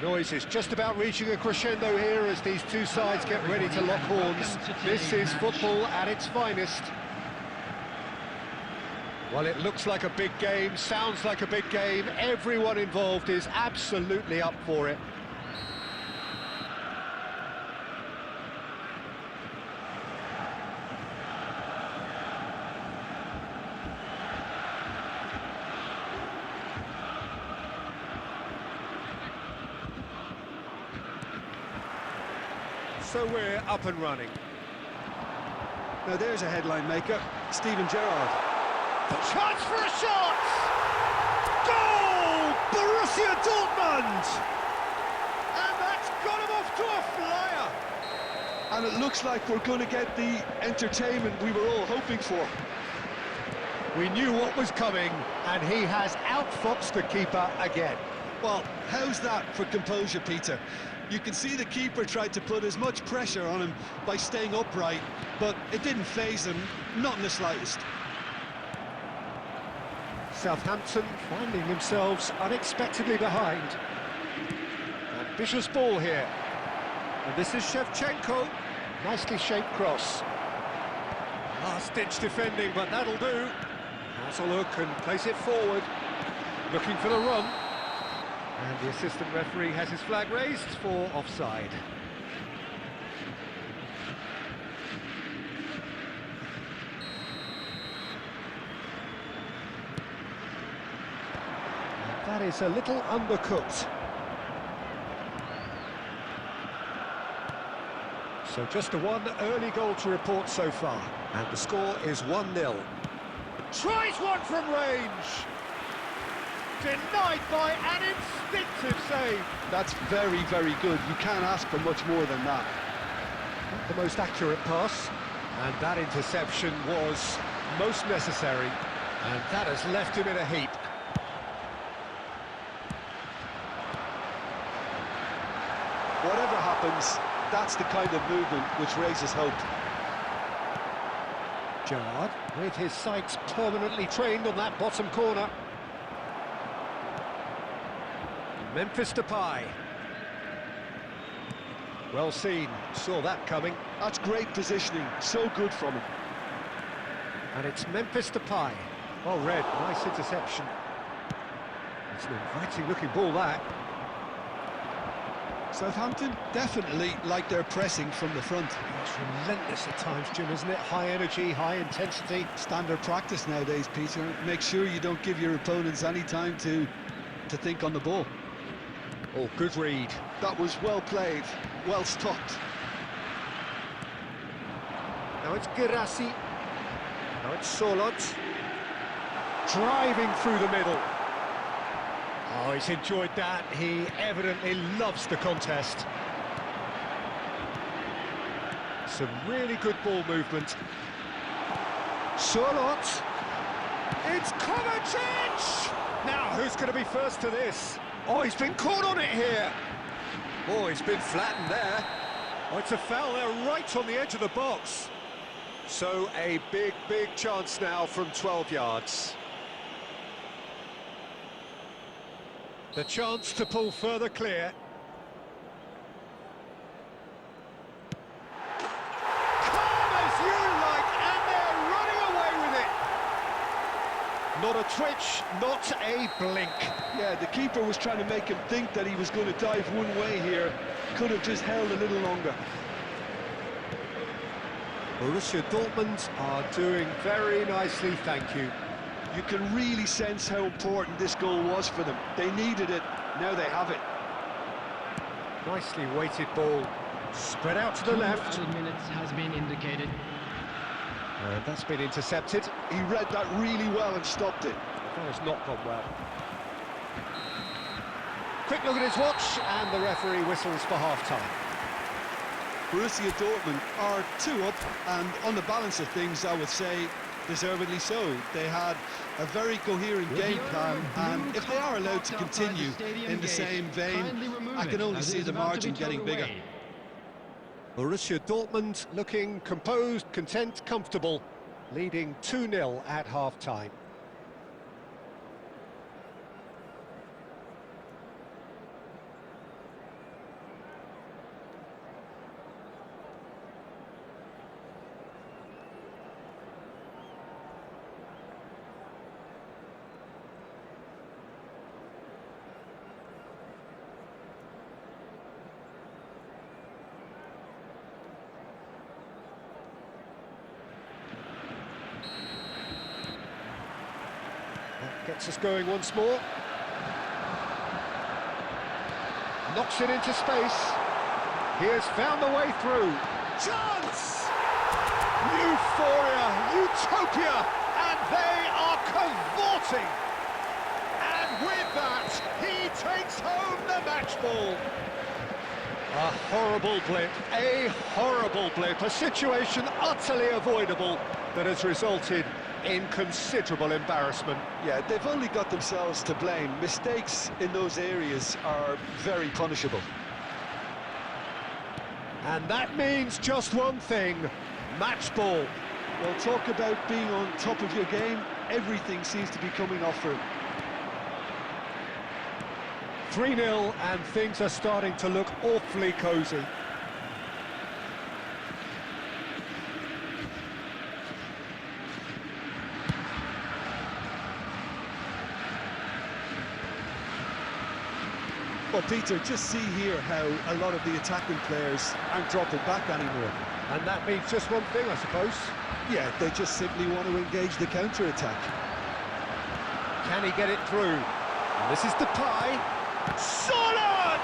noise is just about reaching a crescendo here as these two sides get ready to lock horns. This is football at its finest. Well, it looks like a big game, sounds like a big game. Everyone involved is absolutely up for it. So we're up and running. Now there's a headline maker, Steven Gerrard. The chance for a shot! Goal! Borussia Dortmund! And that's got him off to a flyer! And it looks like we're going to get the entertainment we were all hoping for. We knew what was coming, and he has outfoxed the keeper again. Well, how's that for composure, Peter? You can see the keeper tried to put as much pressure on him by staying upright, but it didn't faze him, not in the slightest. Southampton finding themselves unexpectedly behind. Ambitious ball here. And this is Shevchenko. Nicely shaped cross. Last-ditch defending, but that'll do. Has a look and place it forward. Looking for the run. And the assistant referee has his flag raised for offside. That is a little undercooked. So just a one early goal to report so far. And the score is 1-0. Tries one from range! Denied by an instinctive save. That's very, very good. You can't ask for much more than that. Not the most accurate pass. And that interception was most necessary. And that has left him in a heap. Whatever happens, that's the kind of movement which raises hope. Gerrard, with his sights permanently trained on that bottom corner. Memphis Depay. Well seen, saw that coming. That's great positioning, so good from him. And it's Memphis Depay. Well read, nice interception. It's an inviting looking ball, that. Southampton definitely like their pressing from the front. It's relentless at times, Jim, isn't it? High energy, high intensity. Standard practice nowadays, Peter. Make sure you don't give your opponents any time to think on the ball. Oh, good read. That was well played, well stopped. Now it's Girassi. Now it's Solot. Driving through the middle. Oh, he's enjoyed that. He evidently loves the contest. Some really good ball movement. Solot. It's Kovacic! Now, who's going to be first to this? Oh, he's been caught on it here. Oh, he's been flattened there. Oh, it's a foul there right on the edge of the box. So a big, big chance now from 12 yards. The chance to pull further clear. Calm as you like, and they're running away with it. Not a twitch, not a blink. Yeah, the keeper was trying to make him think that he was going to dive one way here. Could have just held a little longer. Borussia Dortmund are doing very nicely, thank you. You can really sense how important this goal was for them. They needed it, now they have it. Nicely weighted ball, spread out to the left. 2 minutes has been indicated. And that's been intercepted. He read that really well and stopped it. That has not gone well. Quick look at his watch, and the referee whistles for half-time. Borussia Dortmund are 2 up, and on the balance of things, I would say, deservedly so. They had a very coherent game plan, and if they are allowed to continue in the same vein, I can only see the margin getting bigger. Borussia Dortmund looking composed, content, comfortable, leading 2-0 at half-time. Gets us going once more. Knocks it into space. He has found the way through. Chance! Euphoria, utopia, and they are cavorting. And with that, he takes home the match ball. A horrible blip, a situation utterly avoidable that has resulted in considerable embarrassment. Yeah, they've only got themselves to blame. Mistakes in those areas are very punishable. And that means just one thing, match ball. Well, talk about being on top of your game. Everything seems to be coming off for him. 3-0 and things are starting to look awfully cosy. Well, Peter, just see here how a lot of the attacking players aren't dropping back anymore. And that means just one thing, I suppose. Yeah, they just simply want to engage the counter-attack. Can he get it through? And this is Depay. Solid!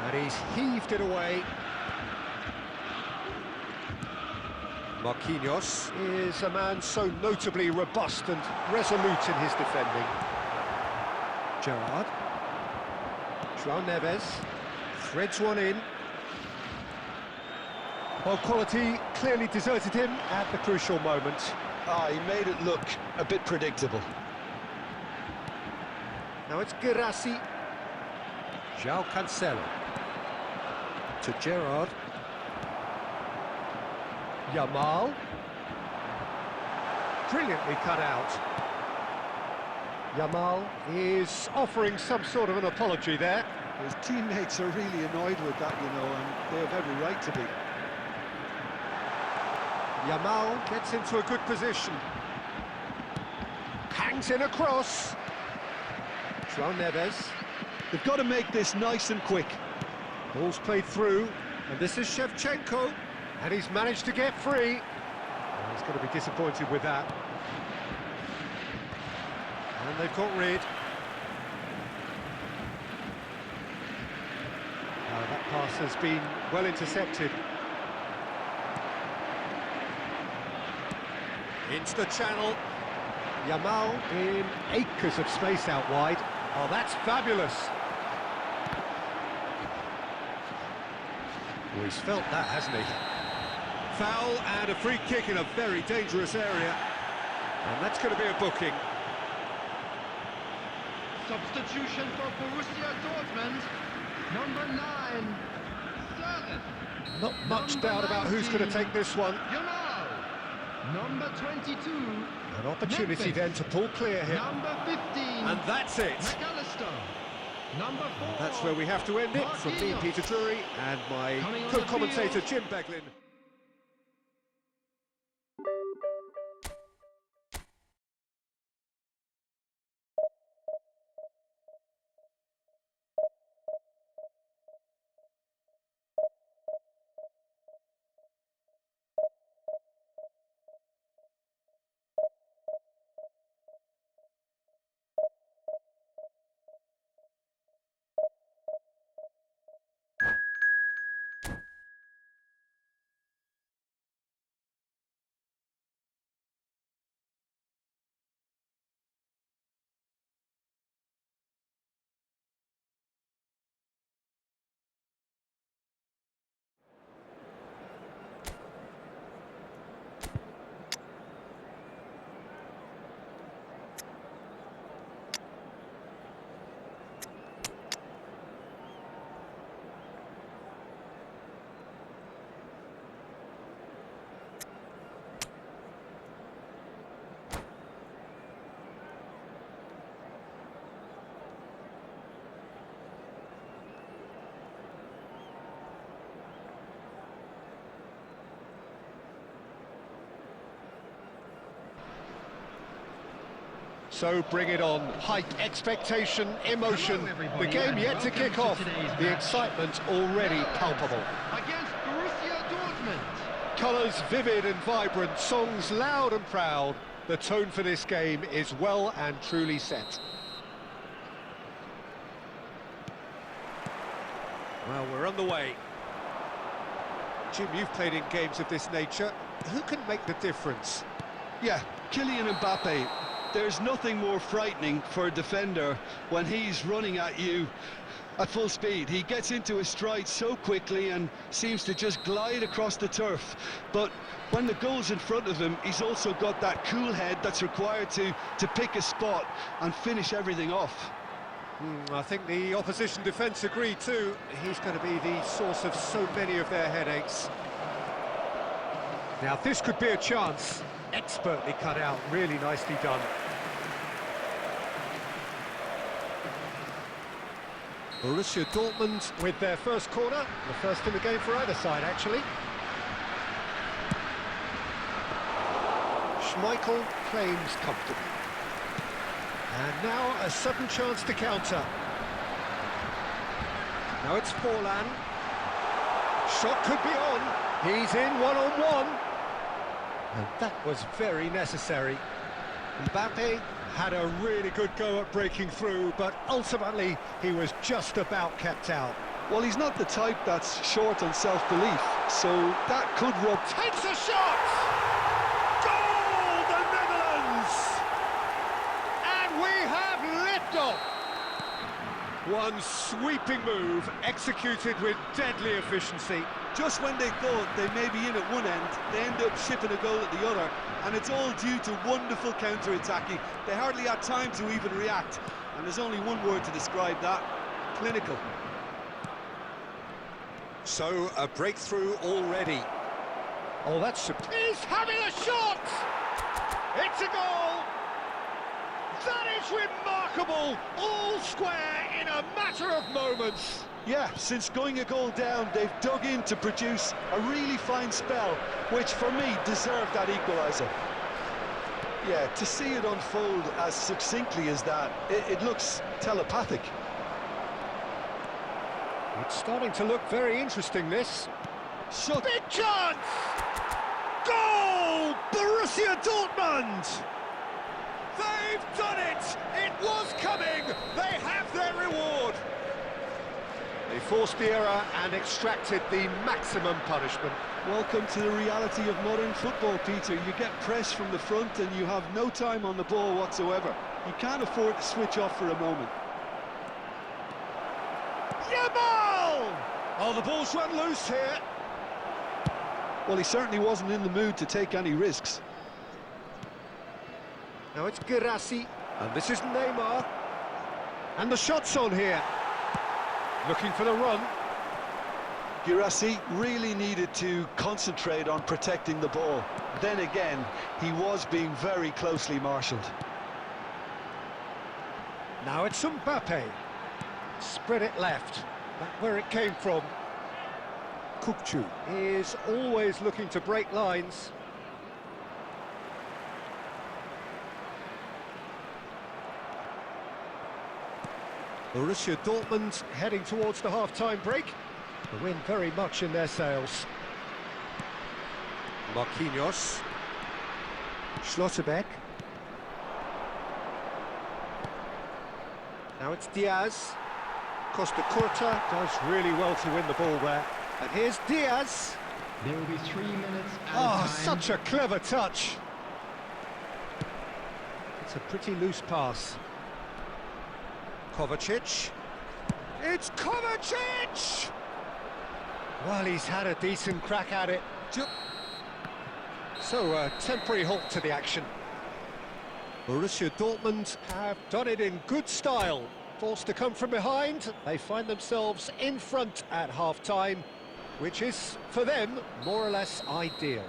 And he's heaved it away. Marquinhos is a man so notably robust and resolute in his defending. Gerrard. João Neves threads one in. Well, quality clearly deserted him at the crucial moment. He made it look a bit predictable. Now it's Girassi. João Cancelo. To Gerrard. Yamal. Brilliantly cut out. Yamal is offering some sort of an apology there. His teammates are really annoyed with that, you know, and they have every right to be. Yamal gets into a good position. Hangs in across. João Neves. They've got to make this nice and quick. Ball's played through, and this is Shevchenko, and he's managed to get free. He's going to be disappointed with that. And they've got rid. That pass has been well intercepted. Into the channel. Yamal in acres of space out wide. Oh, that's fabulous. Well, he's felt that, hasn't he? Foul and a free kick in a very dangerous area. And that's going to be a booking. Substitution for Borussia Dortmund, number 9, Servant. Not much doubt about who's going to take this one. Yamal, number 22. An opportunity Memphis. then to pull clear here. Number 15. And that's it. McAllister, number 4. That's where we have to end it. From me, Peter Drury, and my Coming on the co-commentator, field. Jim Beglin. So bring it on. Hype, expectation, emotion. The game yet to kick off. The excitement already palpable. Against Borussia Dortmund. Colours vivid and vibrant, songs loud and proud. The tone for this game is well and truly set. Well, we're on the way. Jim, you've played in games of this nature. Who can make the difference? Yeah, Kylian Mbappe. There's nothing more frightening for a defender when he's running at you at full speed. He gets into his stride so quickly and seems to just glide across the turf. But when the goal's in front of him, he's also got that cool head that's required to pick a spot and finish everything off. I think the opposition defence agree too. He's going to be the source of so many of their headaches. Now this could be a chance. Expertly cut out, really nicely done. Borussia Dortmund with their first corner, the first in the game for either side actually. Schmeichel claims comfortably. And now a sudden chance to counter. Now it's Forlan. Shot could be on. He's in one-on-one. And that was very necessary. Mbappe had a really good go at breaking through, but ultimately he was just about kept out. Well, he's not the type that's short on self-belief, so that could rub... Takes a shot! Goal, the Netherlands! And we have liftoff! One sweeping move, executed with deadly efficiency. Just when they thought they may be in at one end, they end up shipping a goal at the other, and it's all due to wonderful counter-attacking. They hardly had time to even react, and there's only one word to describe that: clinical. So, a breakthrough already. Oh, that's... He's having a shot! It's a goal! That is remarkable! All square in a matter of moments. Yeah, since going a goal down, they've dug in to produce a really fine spell, which for me deserved that equaliser. Yeah, to see it unfold as succinctly as that, it looks telepathic. It's starting to look very interesting, this. Big chance! Goal! Borussia Dortmund! They've done it! It was coming! They have their reward! They forced the error and extracted the maximum punishment. Welcome to the reality of modern football, Peter. You get pressed from the front and you have no time on the ball whatsoever. You can't afford to switch off for a moment. Yamal! Oh, the ball's run loose here. Well, he certainly wasn't in the mood to take any risks. Now it's Girassi, and this is Neymar. And the shot's on here. Looking for the run. Girassi really needed to concentrate on protecting the ball. Then again, he was being very closely marshalled. Now it's Mbappe. Spread it left. Back where it came from. Kukcu is always looking to break lines. Borussia Dortmund heading towards the half-time break. The wind very much in their sails. Marquinhos. Schlotterbeck. Now it's Diaz. Costa Curta does really well to win the ball there. And here's Diaz. There will be 3 minutes Oh, out of time. such a clever touch. It's a pretty loose pass. Kovacic. It's Kovacic! Well, he's had a decent crack at it. So, a temporary halt to the action. Borussia Dortmund have done it in good style. Forced to come from behind, they find themselves in front at half-time, which is, for them, more or less ideal.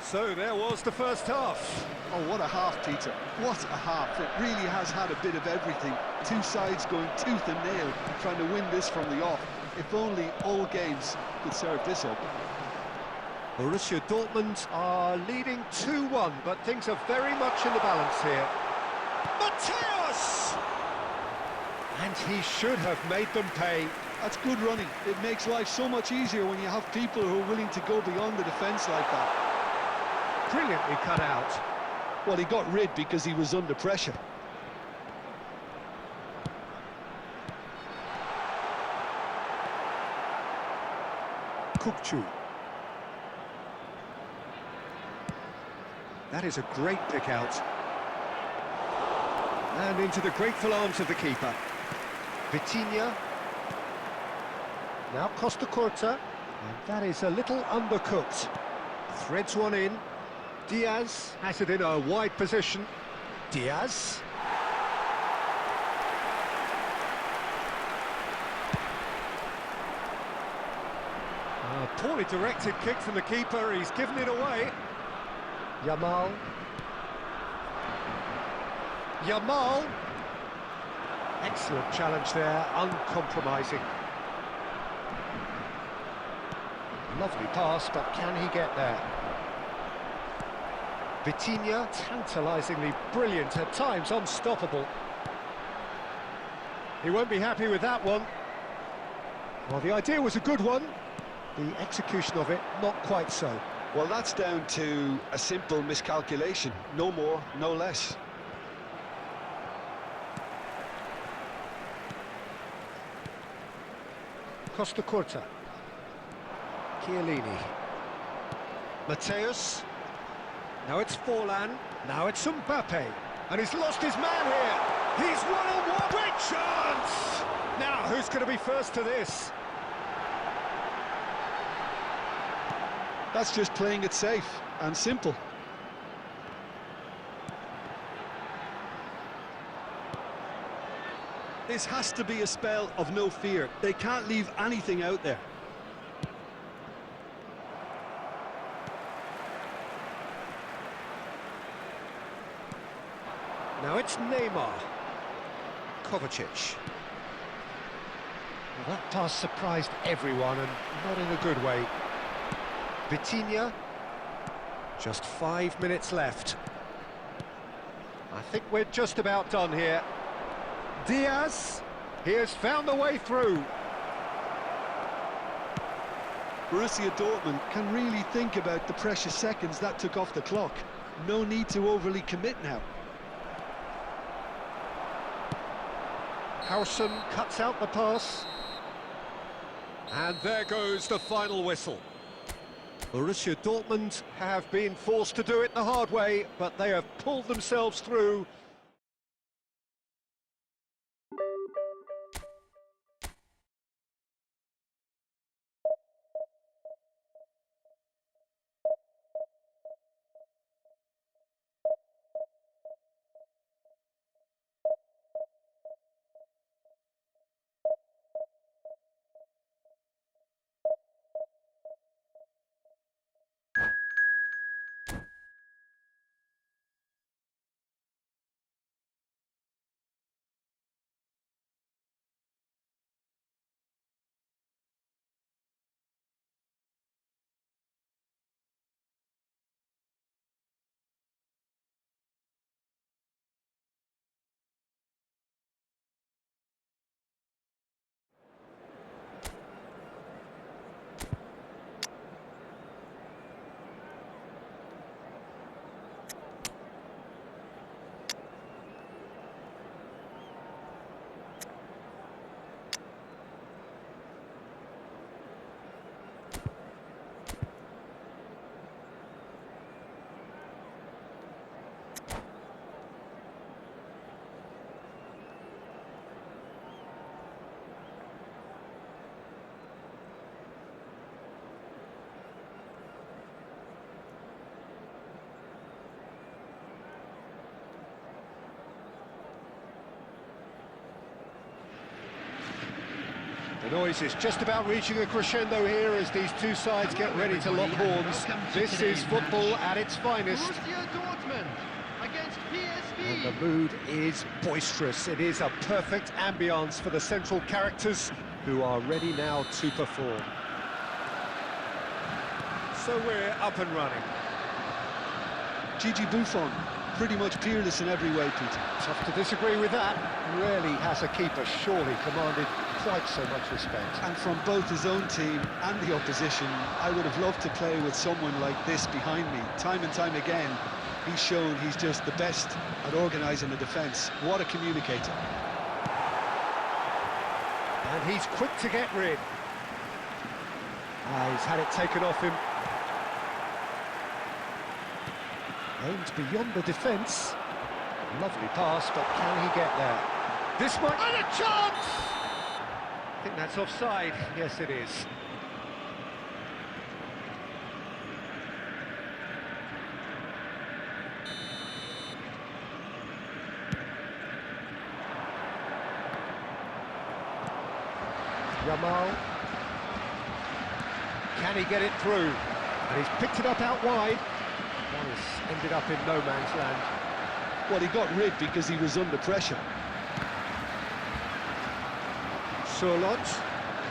So there was the first half. Oh, what a half, Peter. What a half. It really has had a bit of everything. Two sides going tooth and nail, trying to win this from the off. If only all games could serve this up. Borussia Dortmund are leading 2-1, but things are very much in the balance here. Mateus! And he should have made them pay. That's good running. It makes life so much easier when you have people who are willing to go beyond the defence like that. Brilliantly cut out. Well, he got rid because he was under pressure. Kukcu. That is a great pick out. And into the grateful arms of the keeper. Vitinha. Now Costa Corta. And that is a little undercooked. Threads one in. Diaz has it in a wide position. Diaz. A poorly directed kick from the keeper. He's given it away. Yamal. Yamal. Excellent challenge there, uncompromising. Lovely pass, but can he get there? Vitinha, tantalisingly brilliant, at times unstoppable. He won't be happy with that one. Well, the idea was a good one. The execution of it, not quite so. Well, that's down to a simple miscalculation. No more, no less. Costa Corta. Chiellini. Mateus. Now it's Forlan. Now it's Mbappe. And he's lost his man here. He's one-on-one. Great chance! Now, who's going to be first to this? That's just playing it safe and simple. This has to be a spell of no fear. They can't leave anything out there. Now it's Neymar. Kovacic. Well, that pass surprised everyone, and not in a good way. Vitinha. Just 5 minutes left. I think we're just about done here. Diaz. He has found the way through. Borussia Dortmund can really think about the precious seconds that took off the clock. No need to overly commit now. Howson cuts out the pass. And there goes the final whistle. Borussia Dortmund have been forced to do it the hard way, but they have pulled themselves through. The noise is just about reaching a crescendo here as these two sides get ready to lock horns. This is football at its finest. Borussia Dortmund against PSV. And the mood is boisterous. It is a perfect ambience for the central characters who are ready now to perform. So we're up and running. Gigi Buffon, pretty much peerless in every way, Peter. Tough to disagree with that. Rarely has a keeper surely commanded quite so much respect. And from both his own team and the opposition, I would have loved to play with someone like this behind me. Time and time again, he's shown he's just the best at organising the defence. What a communicator. And he's quick to get rid. He's had it taken off him. Aimed beyond the defence. Lovely pass, but can he get there? This might... And a chance! I think that's offside. Yes, it is. Yamal. Can he get it through? And he's picked it up out wide. One has ended up in no man's land. Well, he got rid because he was under pressure. Surlot,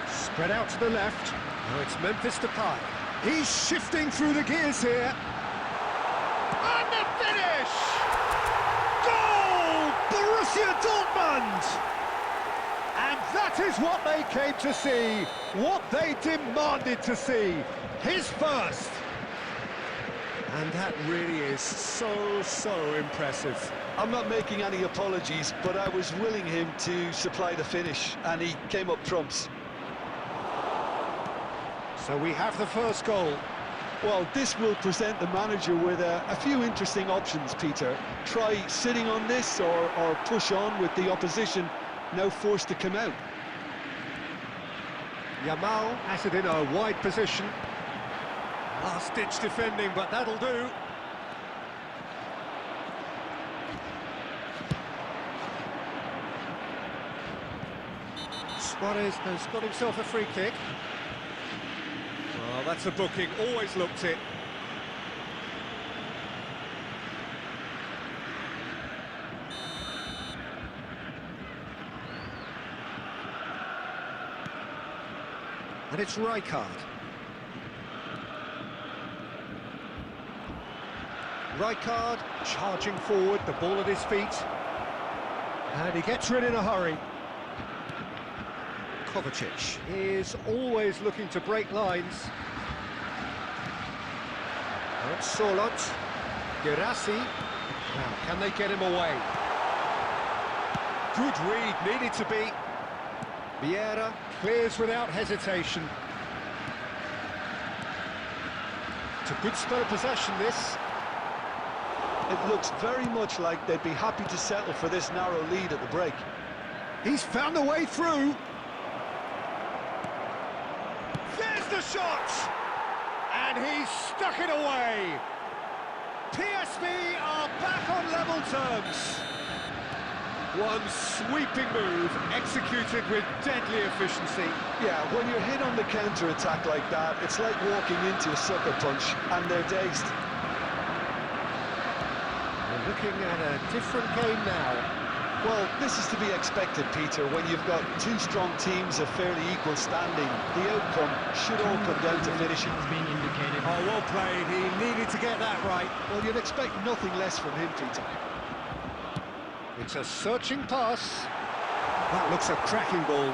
spread out to the left. Now it's Memphis Depay. He's shifting through the gears here. And the finish! Goal! Borussia Dortmund! And that is what they came to see, what they demanded to see. His first. And that really is so impressive. I'm not making any apologies, but I was willing him to supply the finish, and he came up trumps. So we have the first goal. Well, this will present the manager with a few interesting options, Peter. Try sitting on this or push on with the opposition now forced to come out. Yamal has it in a wide position. Last-ditch defending, but that'll do. Suarez has got himself a free kick. Well, that's a booking, always looked it. And it's Rijkaard. Rijkaard charging forward, the ball at his feet. And he gets rid in a hurry. Kovacic is always looking to break lines. That's Surlot. Gerassi. Now, can they get him away? Good read, needed to be. Vieira clears without hesitation. It's a good spell of possession, this. It looks very much like they'd be happy to settle for this narrow lead at the break. He's found a way through. There's the shot! And he's stuck it away. PSV are back on level terms. One sweeping move, executed with deadly efficiency. Yeah, when you're hit on the counter-attack like that, it's like walking into a sucker punch, and they're dazed. We're looking at a different game now. Well, this is to be expected, Peter, when you've got two strong teams of fairly equal standing. The outcome should all come down to finishing. Oh, well played. He needed to get that right. Well, you'd expect nothing less from him, Peter. It's a searching pass. That looks a cracking ball.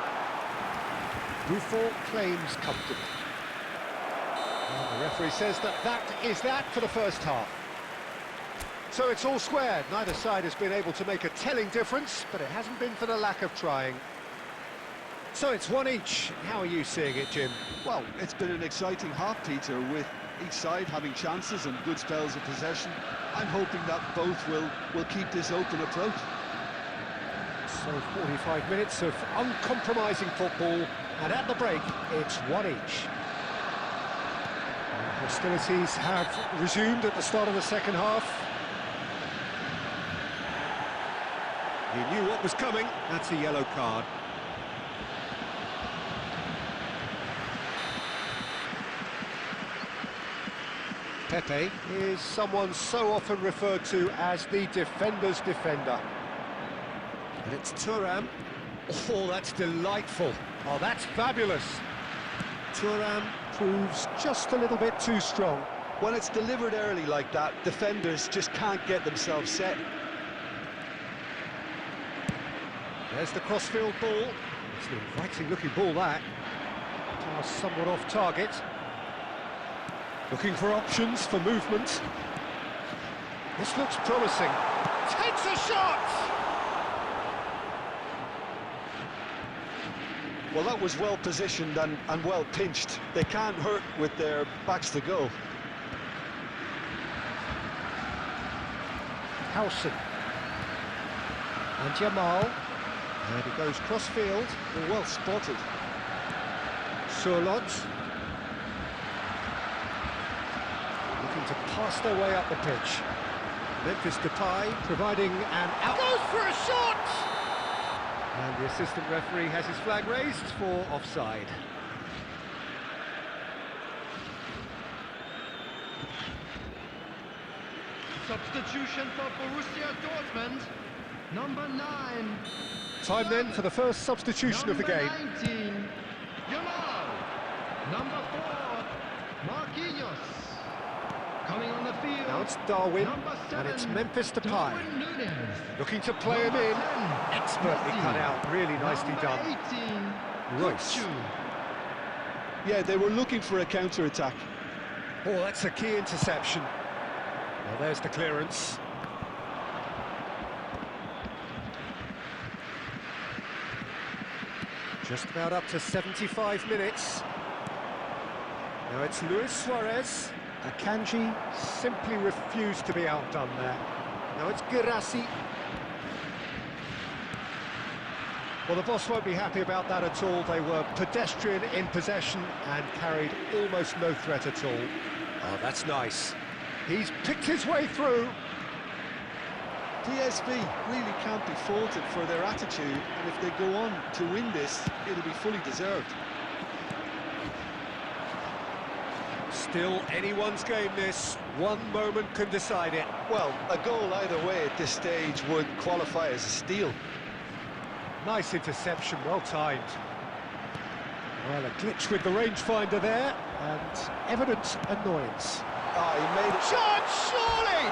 Buffon claims comfortable. And the referee says that is that for the first half. So it's all squared. Neither side has been able to make a telling difference, but it hasn't been for the lack of trying. So it's one each. How are you seeing it, Jim? Well, it's been an exciting half, Peter, with each side having chances and good spells of possession. I'm hoping that both will keep this open approach. So 45 minutes of uncompromising football, and at the break, it's one each. Hostilities have resumed at the start of the second half. He knew what was coming. That's a yellow card. Pepe is someone so often referred to as the defender's defender. And it's Thuram. Oh, that's delightful. Oh, that's fabulous. Thuram proves just a little bit too strong. When it's delivered early like that, defenders just can't get themselves set. There's the crossfield ball. It's an inviting-looking ball, that. Pass somewhat off target. Looking for options for movement. This looks promising. Takes a shot! Well, that was well positioned and well pinched. They can't hurt with their backs to goal. Howson. And Jamal. And he goes cross-field. Well spotted. Surlot. Looking to pass their way up the pitch. Memphis Depay providing an out. Goes for a shot! And the assistant referee has his flag raised for offside. Substitution for Borussia Dortmund. Number 9. Time then for the first substitution of the game. Number 19. Jamal. Number 4. Marquinhos. Coming on the field. Now it's Darwin, Number 7, and it's Memphis Depay. Darwin Núñez. Looking to play him in. Expertly cut out, really nicely done. 18. Royce. Kuchu. Yeah, they were looking for a counter-attack. Oh, that's a key interception. Well, there's the clearance. Just about up to 75 minutes. Now it's Luis Suarez. Akanji simply refused to be outdone there. Now it's Girassi. Well, the boss won't be happy about that at all. They were pedestrian in possession and carried almost no threat at all. Oh, that's nice. He's picked his way through. PSV really can't be faulted for their attitude, and if they go on to win this, it'll be fully deserved. Still anyone's game this. One moment can decide it. Well, a goal either way at this stage would qualify as a steal. Nice interception, well timed. Well, a glitch with the rangefinder there, and evident annoyance. Ah, he made it. Shot, surely!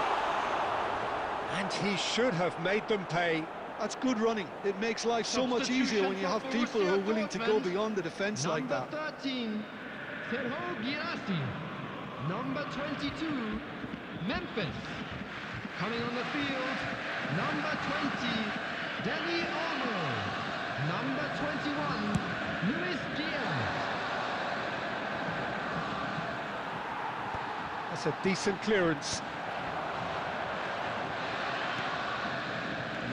And he should have made them pay. That's good running. It makes life so much easier when you have people who are willing to go beyond the defence like that. Number 13, Sergio Girassi. Number 22, Memphis. Coming on the field, number 20, Dani Olmo. Number 21, Luis Diaz. That's a decent clearance.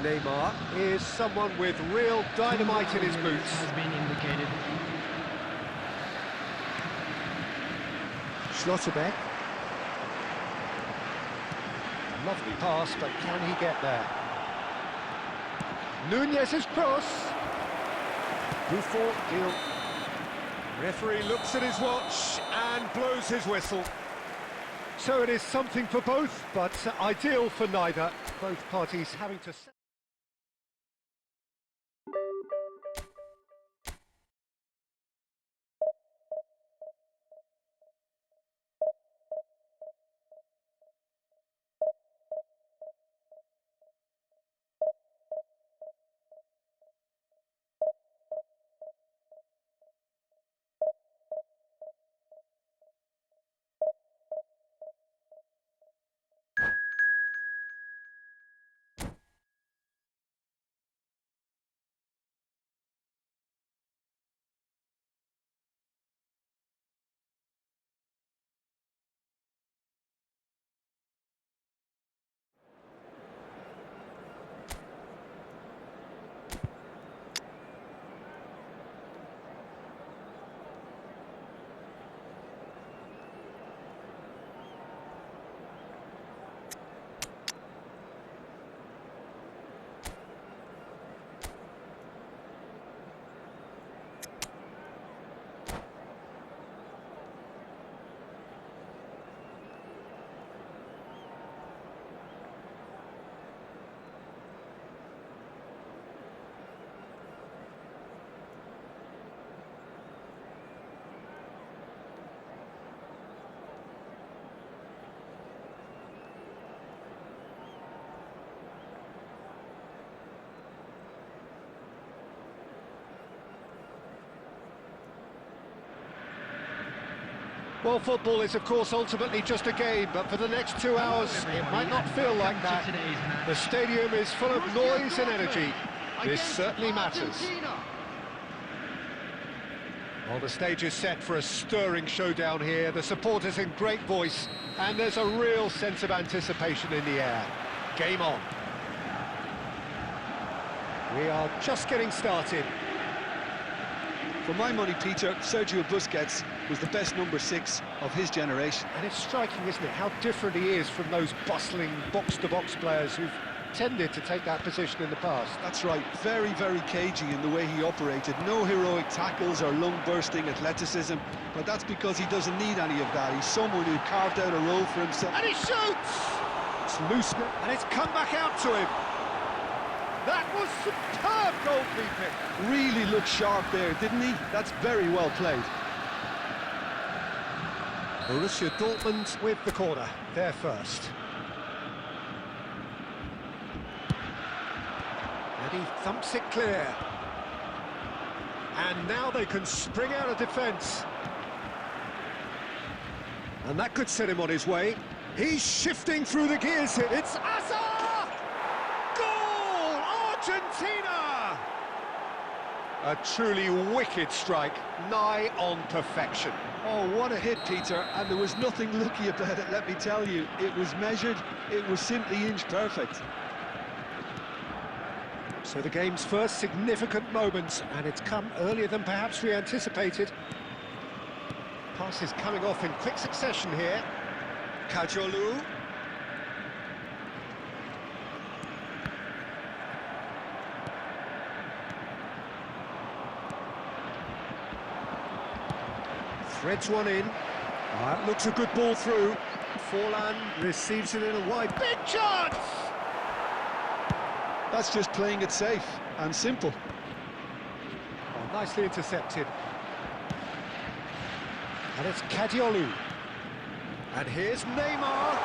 Neymar is someone with real dynamite in his boots. Has been indicated. Schlotterbeck. Lovely pass, but can he get there? Núñez's cross. Buffon, deal. Referee looks at his watch and blows his whistle. So it is something for both, but ideal for neither. Both parties having to... Well, football is, of course, ultimately just a game, but for the next 2 hours, it might not feel like that. The stadium is full of noise and energy. This certainly matters. Well, the stage is set for a stirring showdown here. The supporters in great voice, and there's a real sense of anticipation in the air. Game on. We are just getting started. For my money, Peter, Sergio Busquets was the best number 6 of his generation. And it's striking, isn't it, how different he is from those bustling box-to-box players who've tended to take that position in the past. That's right, very, very cagey in the way he operated. No heroic tackles or lung-bursting athleticism, but that's because he doesn't need any of that. He's someone who carved out a role for himself. And he shoots! It's loose, and it's come back out to him. That was superb goalkeeping. Really looked sharp there, didn't he? That's very well played. Borussia Dortmund with the corner. They're first. And he thumps it clear. And now they can spring out of defence. And that could set him on his way. He's shifting through the gears here. It's Asa! Argentina! A truly wicked strike, nigh on perfection. Oh, what a hit, Peter, and there was nothing lucky about it, let me tell you. It was measured, it was simply inch perfect. So the game's first significant moment, and it's come earlier than perhaps we anticipated. Passes coming off in quick succession here. Kajolu. Threads one in. That looks a good ball through. Forlan receives it in a wide. Big chance! That's just playing it safe and simple. Oh, nicely intercepted. And it's Kadiolu. And here's Neymar.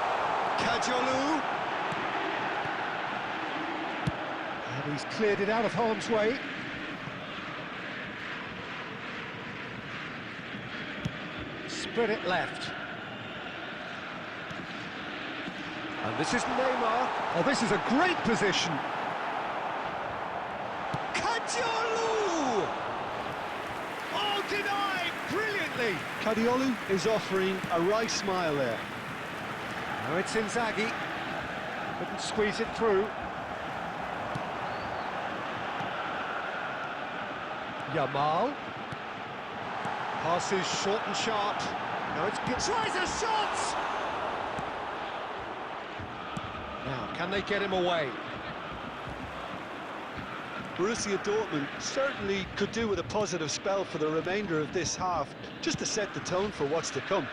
Kadiolu. And he's cleared it out of harm's way. Spread it left. And this is Neymar. Oh, this is a great position. Kadiolu! Oh, denied brilliantly. Kadiolu is offering a wry smile there. Now it's Inzaghi. Couldn't squeeze it through. Yamal. Passes short and sharp. Now it's tries a shot! Now, can they get him away? Borussia Dortmund certainly could do with a positive spell for the remainder of this half, just to set the tone for what's to come.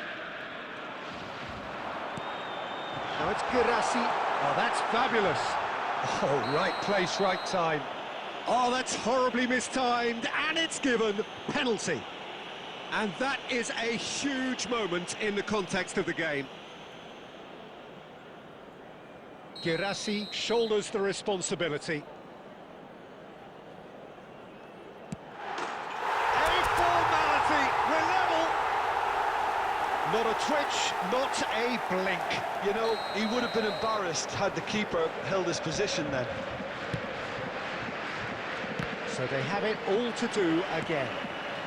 Now it's Girassi. Oh, that's fabulous. Oh, right place, right time. Oh, that's horribly mistimed, and it's given penalty. And that is a huge moment in the context of the game. Girassi shoulders the responsibility. A formality, we're level. Not a twitch, not a blink. You know, he would have been embarrassed had the keeper held his position then. So they have it all to do again.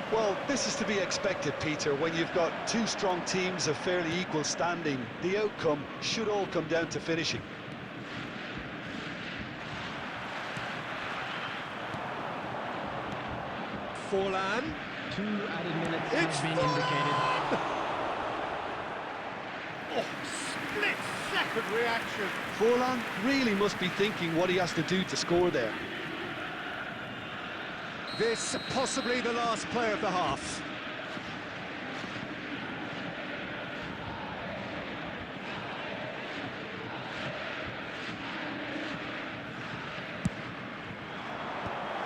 Well, this is to be expected, Peter, when you've got two strong teams of fairly equal standing. The outcome should all come down to finishing. Forlan. 2 added minutes It's have been Forlan! indicated. Oh, split-second reaction. Forlan really must be thinking what he has to do to score there. This possibly the last play of the half.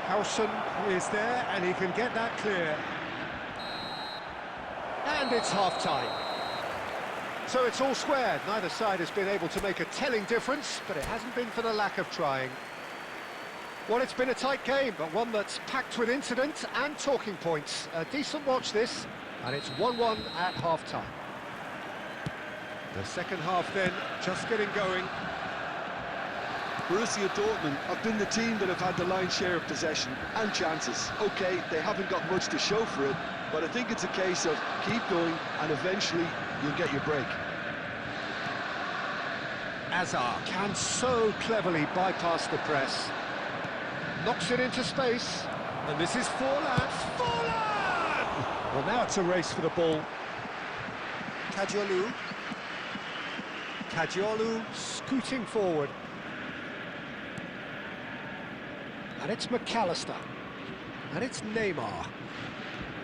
Hausen is there and he can get that clear. And it's half-time. So it's all squared. Neither side has been able to make a telling difference, but it hasn't been for the lack of trying. Well, it's been a tight game, but one that's packed with incident and talking points. A decent watch this, and it's 1-1 at half-time. The second half then, just getting going. Borussia Dortmund have been the team that have had the lion's share of possession and chances. Okay, they haven't got much to show for it, but I think it's a case of keep going and eventually you'll get your break. Azar can so cleverly bypass the press. Knocks it into space. And this is Forlan. Forlan! Well, now it's a race for the ball. Kadiolu. Kadiolu scooting forward. And it's McAllister. And it's Neymar.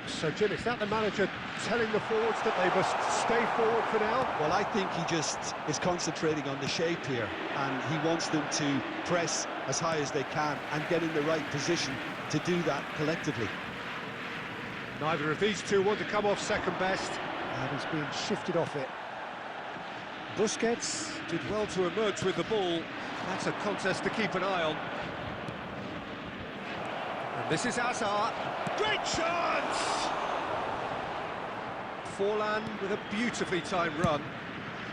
So, Jim, is that the manager telling the forwards that they must stay forward for now? Well, I think he just is concentrating on the shape here, and he wants them to press as high as they can and get in the right position to do that collectively. Neither of these two want to come off second best, and he's been shifted off it. Busquets did well to emerge with the ball. That's a contest to keep an eye on. And this is Azar. Great chance! Forlan with a beautifully timed run.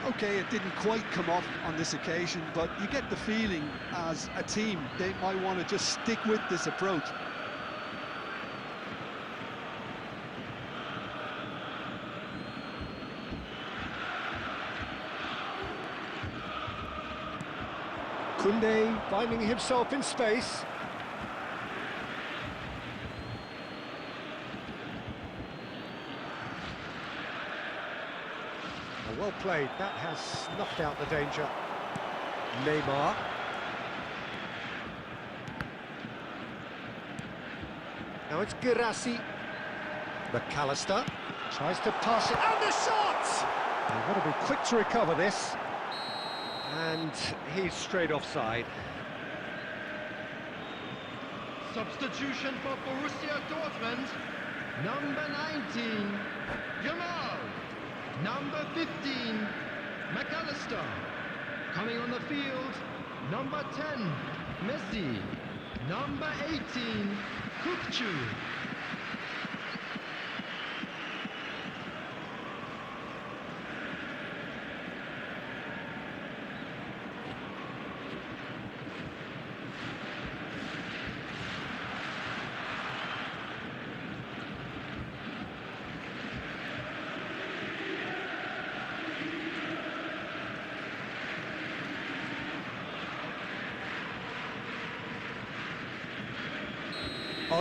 Okay, it didn't quite come off on this occasion, but you get the feeling as a team they might want to just stick with this approach. Koundé finding himself in space. Well played, that has snuffed out the danger. Neymar. Now it's Girassi. McAllister tries to pass it, and the shot! They've got to be quick to recover this. And he's straight offside. Substitution for Borussia Dortmund. Number 19, Jamal. Number 15, McAllister. Coming on the field, number 10, Messi. Number 18, Kukcu.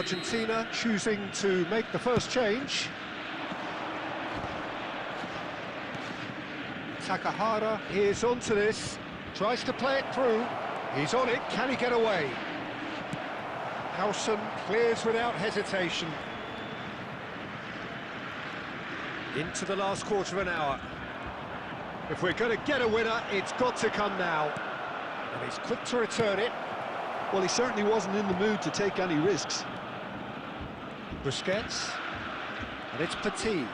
Argentina choosing to make the first change. Takahara is onto this, tries to play it through. He's on it, can he get away? Howson clears without hesitation. Into the last quarter of an hour. If we're going to get a winner, it's got to come now. And he's quick to return it. Well, he certainly wasn't in the mood to take any risks. Busquets, and it's Petit.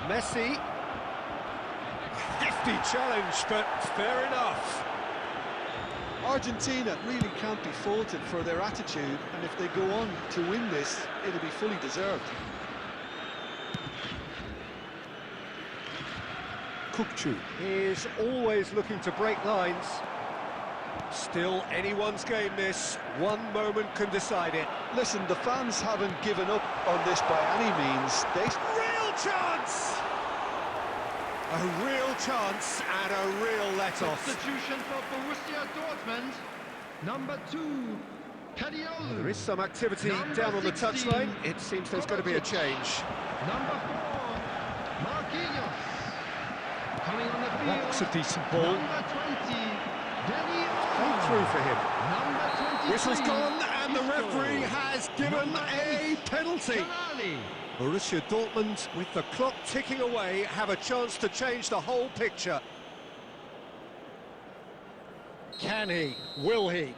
Messi. A hefty challenge, but fair enough. Argentina really can't be faulted for their attitude, and if they go on to win this, it'll be fully deserved. Kukcu is always looking to break lines. Still anyone's game this, one moment can decide it. Listen, the fans haven't given up on this by any means. Real chance! A real chance and a real let-off. Substitution for Borussia Dortmund. Number 2, Kadiolu. There is some activity Number down on the 16, touchline. It seems there's going to be a change. Number 4, Marquinhos. Coming on the field. That looks a decent ball. Number 20, Played through for him. Number 23, Whistle's gone and the Isco. referee has given Number a 8, penalty. Tonali. Borussia Dortmund, with the clock ticking away, have a chance to change the whole picture. Can he? Will he?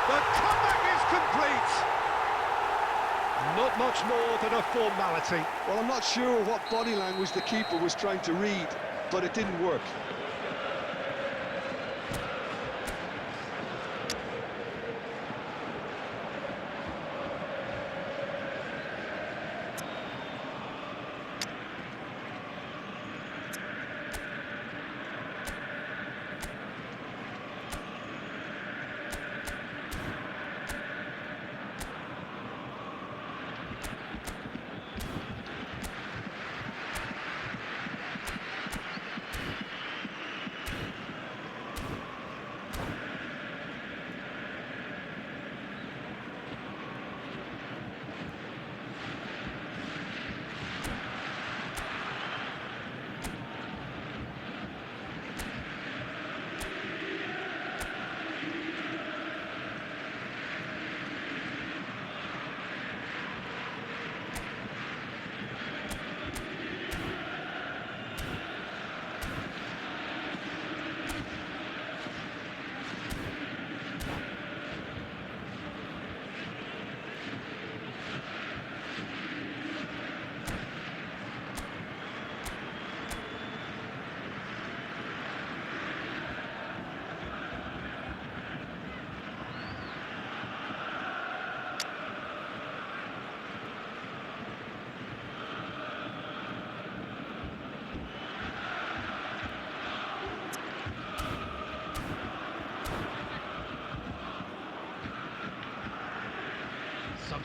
The comeback is complete. Not much more than a formality. Well, I'm not sure what body language the keeper was trying to read, but it didn't work.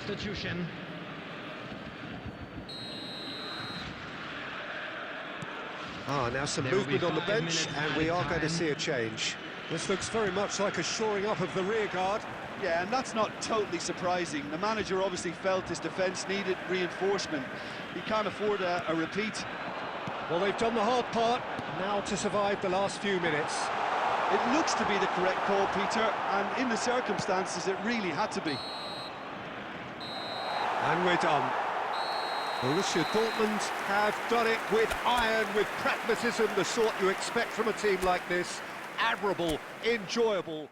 substitution. Now some There will movement be on the 5 bench, minutes and we added are going to time. see a change. This looks very much like a shoring up of the rear guard. Yeah, and that's not totally surprising. The manager obviously felt his defence needed reinforcement. He can't afford a repeat. Well, they've done the hard part, now to survive the last few minutes. It looks to be the correct call, Peter, and in the circumstances, it really had to be. And we're done. Borussia Dortmund have done it with iron, with pragmatism, the sort you expect from a team like this. Admirable, enjoyable.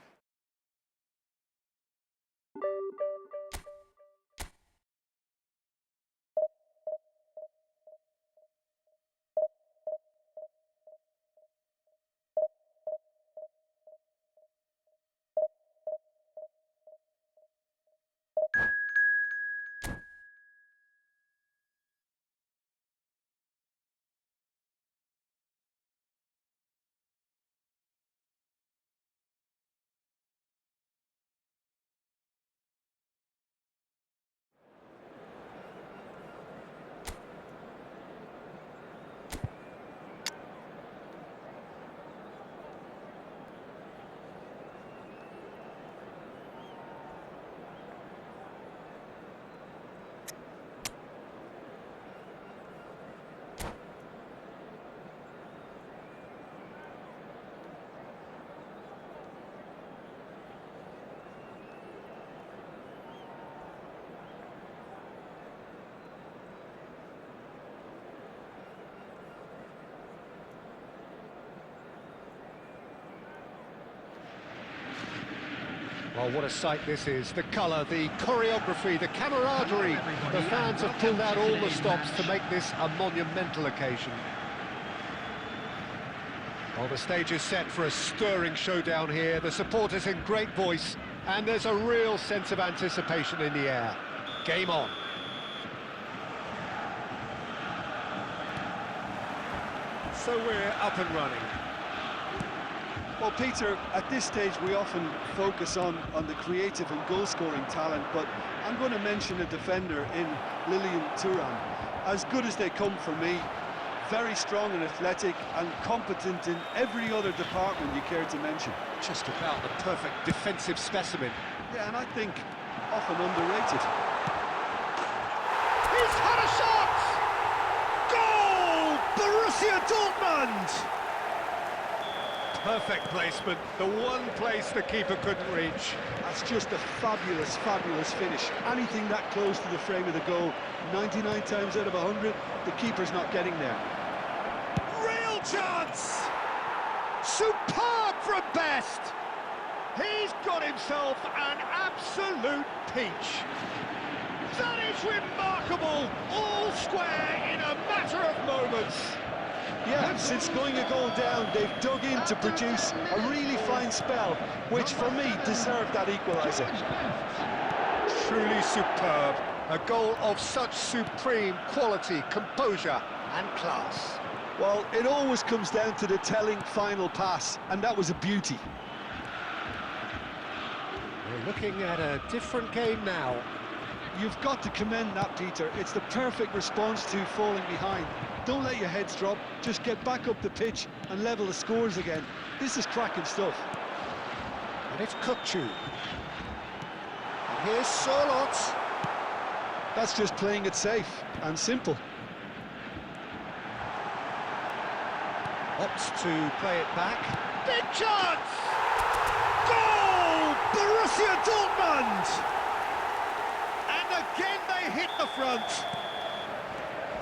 Well, what a sight this is. The colour, the choreography, the camaraderie. The fans have pulled out all the stops to make this a monumental occasion. Well, the stage is set for a stirring showdown here. The supporters in great voice, and there's a real sense of anticipation in the air. Game on. So we're up and running. Well, Peter, at this stage we often focus on the creative and goal-scoring talent, but I'm going to mention a defender in Lilian Thuram. As good as they come for me, very strong and athletic and competent in every other department you care to mention. Just about the perfect defensive specimen. Yeah, and I think often underrated. He's had a shot! Goal! Borussia Dortmund! Perfect placement, the one place the keeper couldn't reach. That's just a fabulous, fabulous finish. Anything that close to the frame of the goal, 99 times out of 100, the keeper's not getting there. Real chance! Superb from Best! He's got himself an absolute peach. That is remarkable, all square in a matter of moments. Yeah, since going a goal down, they've dug in to produce a really fine spell, which for me deserved that equaliser. Truly superb. A goal of such supreme quality, composure and class. Well, it always comes down to the telling final pass, and that was a beauty. We're looking at a different game now. You've got to commend that, Peter. It's the perfect response to falling behind. Don't let your heads drop, just get back up the pitch and level the scores again. This is cracking stuff. And it's Kukcu. And here's Sörloth. That's just playing it safe and simple. Opts to play it back. Big chance! Goal! Borussia Dortmund! And again they hit the front.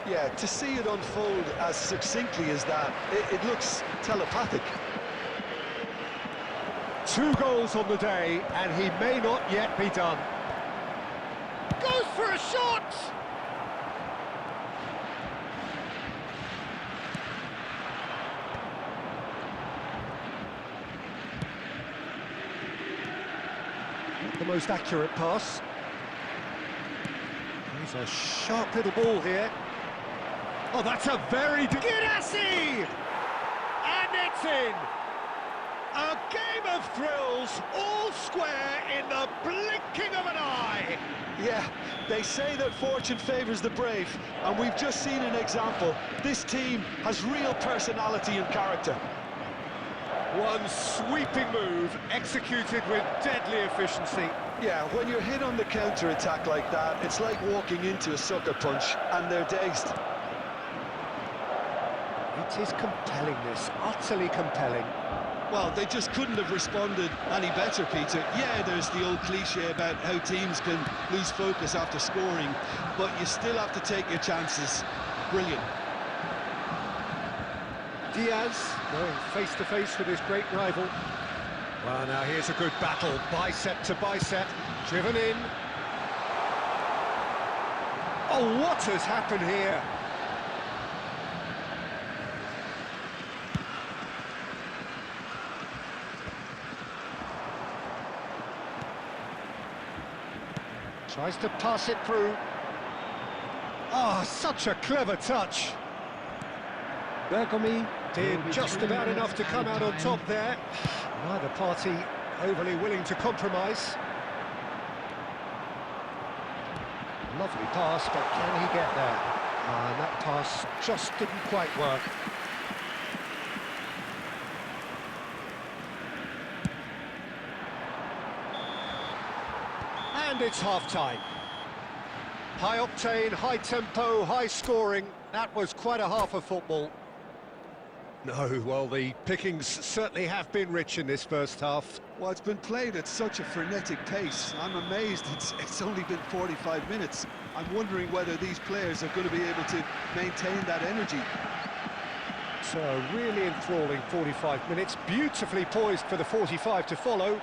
Yeah, to see it unfold as succinctly as that, it looks telepathic. 2 goals on the day, and he may not yet be done. Goes for a shot! Not the most accurate pass. He's a sharp little ball here. Oh, that's a very... Girassi! And it's in! A game of thrills, all square in the blinking of an eye. Yeah, they say that fortune favours the brave, and we've just seen an example. This team has real personality and character. One sweeping move, executed with deadly efficiency. Yeah, when you're hit on the counter-attack like that, it's like walking into a sucker punch, and they're dazed. It is compelling, this, utterly compelling. Well, they just couldn't have responded any better, Peter. Yeah, there's the old cliche about how teams can lose focus after scoring, but you still have to take your chances. Brilliant. Diaz going face-to-face with his great rival. Well, now here's a good battle, bicep to bicep, driven in. Oh, what has happened here? Tries to pass it through. Oh, such a clever touch. Bergomi did just about enough to come out on top there. Neither party overly willing to compromise. Lovely pass, but can he get there? And that pass just didn't quite work. And it's half-time. High octane, high tempo, high scoring. That was quite a half of football. No, well, the pickings certainly have been rich in this first half. Well, it's been played at such a frenetic pace. I'm amazed it's only been 45 minutes. I'm wondering whether these players are going to be able to maintain that energy. So, a really enthralling 45 minutes, beautifully poised for the 45 to follow.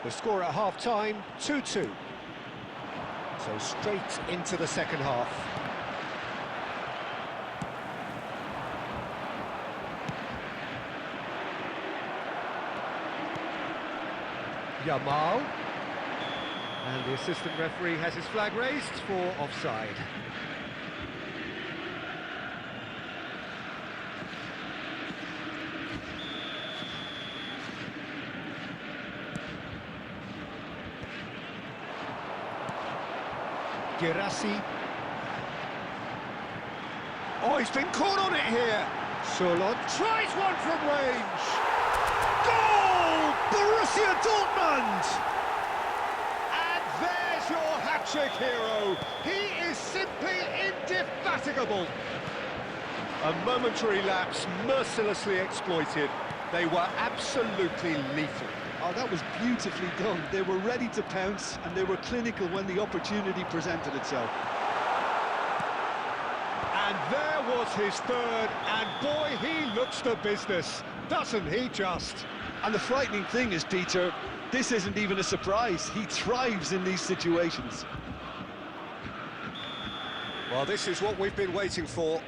The score at half-time, 2-2. So straight into the second half. Yamal. And the assistant referee has his flag raised for offside. Girassi. Oh, he's been caught on it here. Solon tries one from range. Goal! Borussia Dortmund! And there's your hat-trick hero. He is simply indefatigable. A momentary lapse mercilessly exploited. They were absolutely lethal. Oh, that was beautifully done. They were ready to pounce, and they were clinical when the opportunity presented itself. And there was his third, and boy, he looks the business, doesn't he just? And the frightening thing is, Peter, this isn't even a surprise. He thrives in these situations. Well, this is what we've been waiting for.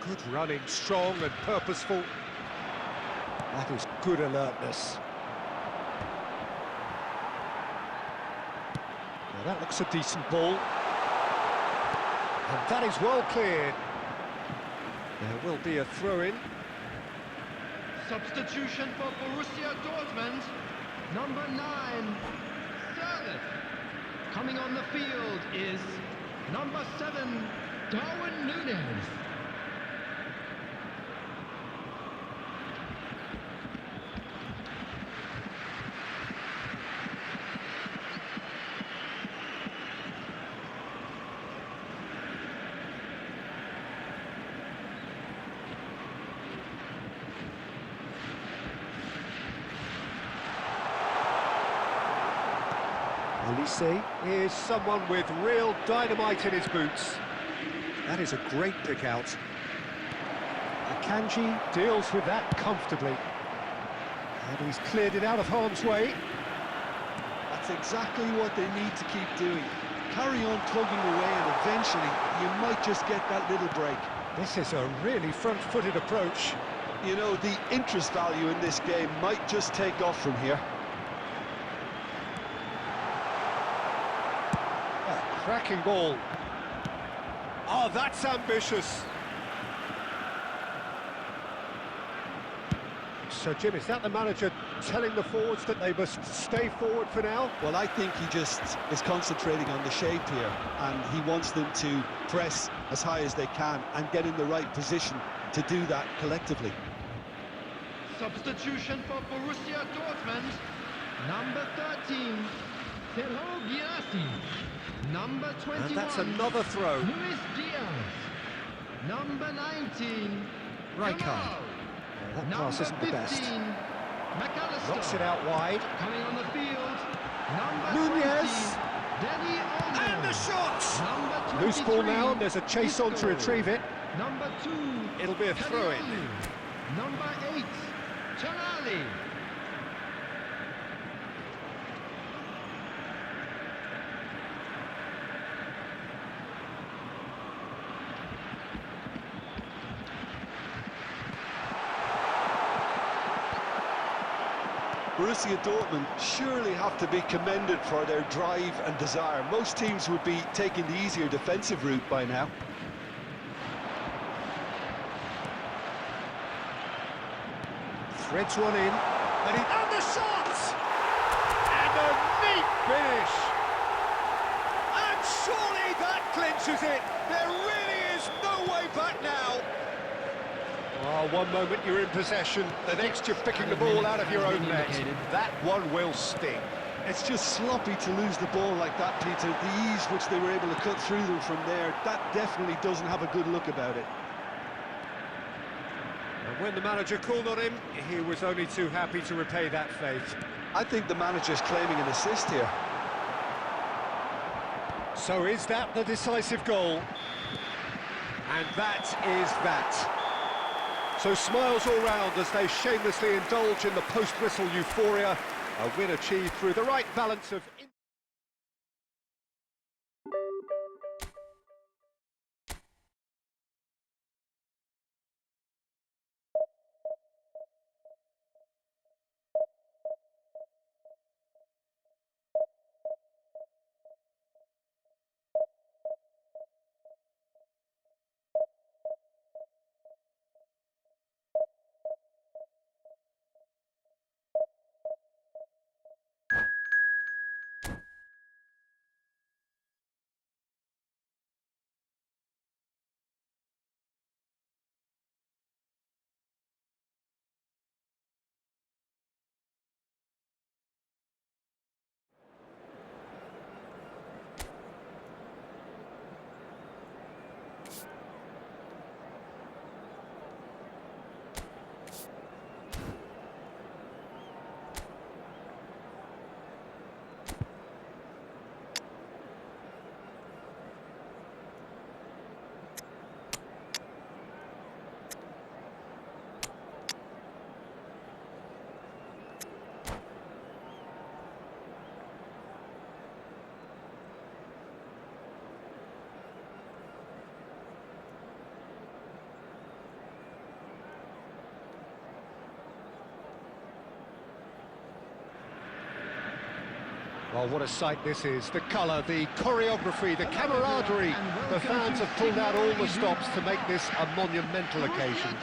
Good running, strong and purposeful. That is good alertness. Now that looks a decent ball. And that is well cleared. There will be a throw-in. Substitution for Borussia Dortmund, number 9, Service. Coming on the field is number 7, Darwin Núñez. Olise is someone with real dynamite in his boots. That is a great pick out. Akanji deals with that comfortably. And he's cleared it out of harm's way. That's exactly what they need to keep doing. Carry on plugging away, and eventually you might just get that little break. This is a really front-footed approach. You know, the interest value in this game might just take off from here. A cracking ball. Oh, that's ambitious. So, Jim, is that the manager telling the forwards that they must stay forward for now? Well, I think he just is concentrating on the shape here, and he wants them to press as high as they can and get in the right position to do that collectively. Substitution for Borussia Dortmund. Number 13, Sergio Guirassy. Number 21, And that's another throw. Luis Diaz. Number 19, Rijkaard. Keburu. That Number pass isn't the 15, best. McAllister. Knocks it out wide. Coming on the field, number Nunez. 20, Danny Olmo. And the shot! Number 23, Loose ball now, and there's a chase on to Isco. retrieve it. Number 2, It'll be a throw-in. Kadiolu. Number 8, Tonali. Borussia Dortmund surely have to be commended for their drive and desire. Most teams would be taking the easier defensive route by now. Threads one in, and the shot! And a neat finish! And surely that clinches it! There really is no way back now! Oh, one moment you're in possession, the next you're picking the ball out of your own net. That one will sting. It's just sloppy to lose the ball like that, Peter. The ease which they were able to cut through them from there, that definitely doesn't have a good look about it. And when the manager called on him, he was only too happy to repay that faith. I think the manager's claiming an assist here. So is that the decisive goal? And that is that. So smiles all round as they shamelessly indulge in the post-whistle euphoria. A win achieved through the right balance of... Oh, what a sight this is. The colour, the choreography, the camaraderie. The fans have pulled out all the stops to make this a monumental occasion.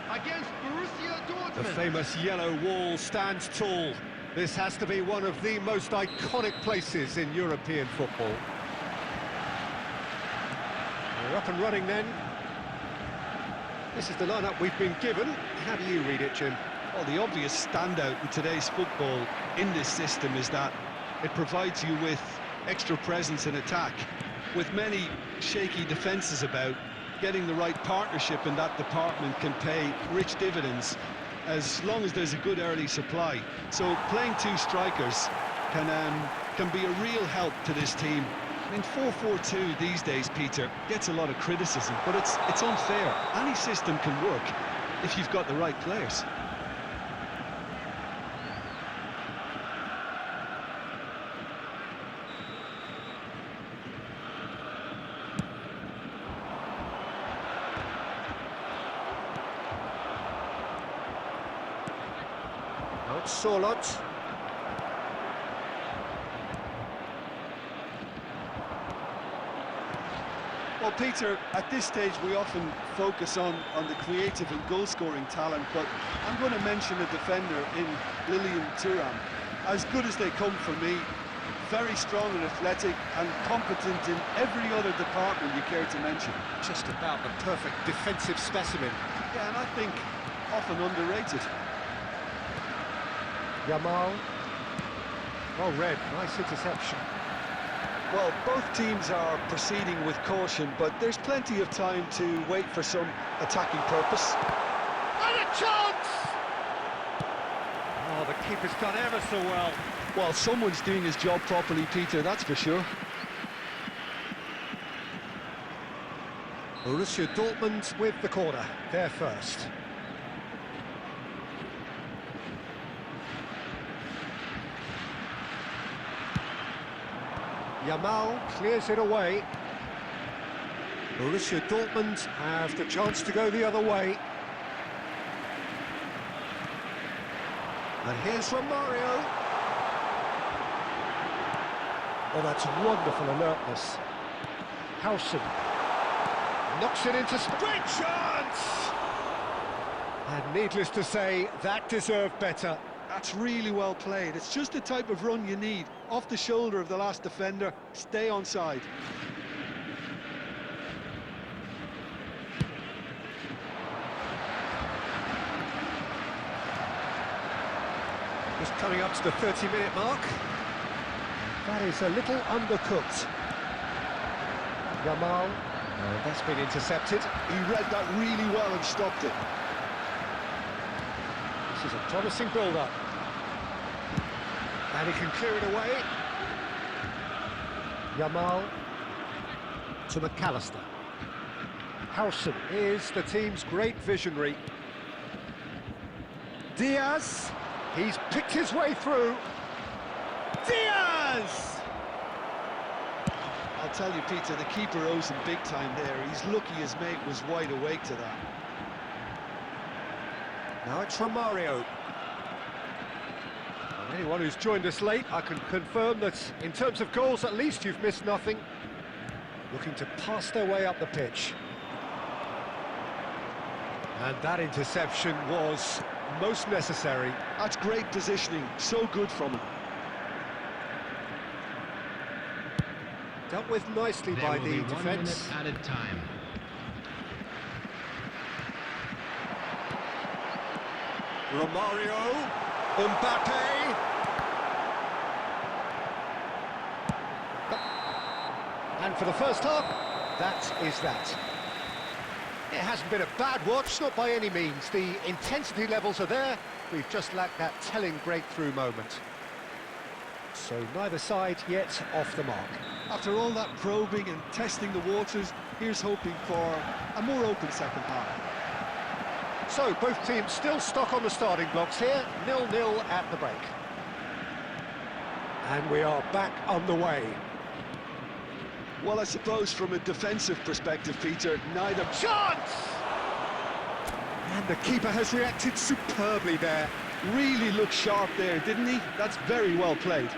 Against Borussia Dortmund. The famous yellow wall stands tall. This has to be one of the most iconic places in European football. We're up and running then. This is the lineup we've been given. How do you read it, Jim? Well, the obvious standout in today's football in this system is that it provides you with extra presence in attack. With many shaky defences about, getting the right partnership in that department can pay rich dividends as long as there's a good early supply. So playing two strikers can be a real help to this team. I mean, 4-4-2 these days, Peter, gets a lot of criticism, but it's unfair. Any system can work if you've got the right players. Sorlot. Well, Peter, at this stage we often focus on the creative and goal-scoring talent, but I'm going to mention a defender in Lilian Thuram. As good as they come for me, very strong and athletic and competent in every other department you care to mention. Just about the perfect defensive specimen. Yeah, and I think often underrated. Yamal. Well read, nice interception. Well, both teams are proceeding with caution, but there's plenty of time to wait for some attacking purpose. And a chance! Oh, the keeper's done ever so well. Well, someone's doing his job properly, Peter, that's for sure. Borussia Dortmund with the corner, they're first. Yamal clears it away. Borussia Dortmund have the chance to go the other way. And here's Romario. Oh, that's wonderful alertness. Howson knocks it into great chance! And needless to say, that deserved better. That's really well played. It's just the type of run you need. Off the shoulder of the last defender, stay onside. Just coming up to the 30-minute mark. That is a little undercooked. Yamal, oh, that's been intercepted. He read that really well and stopped it. This is a promising build-up. And he can clear it away. Yamal to McAllister. Howson is the team's great visionary. Diaz, he's picked his way through. Diaz! I'll tell you, Peter, the keeper owes him big time there. He's lucky his mate was wide awake to that. Now it's Romario. Anyone who's joined us late, I can confirm that in terms of goals, at least you've missed nothing. Looking to pass their way up the pitch. And that interception was most necessary. That's great positioning, so good from him. Dealt with nicely by the defence. Added time. Romario, Mbappe. And for the first half, that is that. It hasn't been a bad watch, not by any means. The intensity levels are there. We've just lacked that telling breakthrough moment. So neither side yet off the mark. After all that probing and testing the waters, here's hoping for a more open second half. So both teams still stuck on the starting blocks here, 0-0 at the break. And we are back on the way. Well, I suppose from a defensive perspective, Peter, neither... Chance! And the keeper has reacted superbly there. Really looked sharp there, didn't he? That's very well played.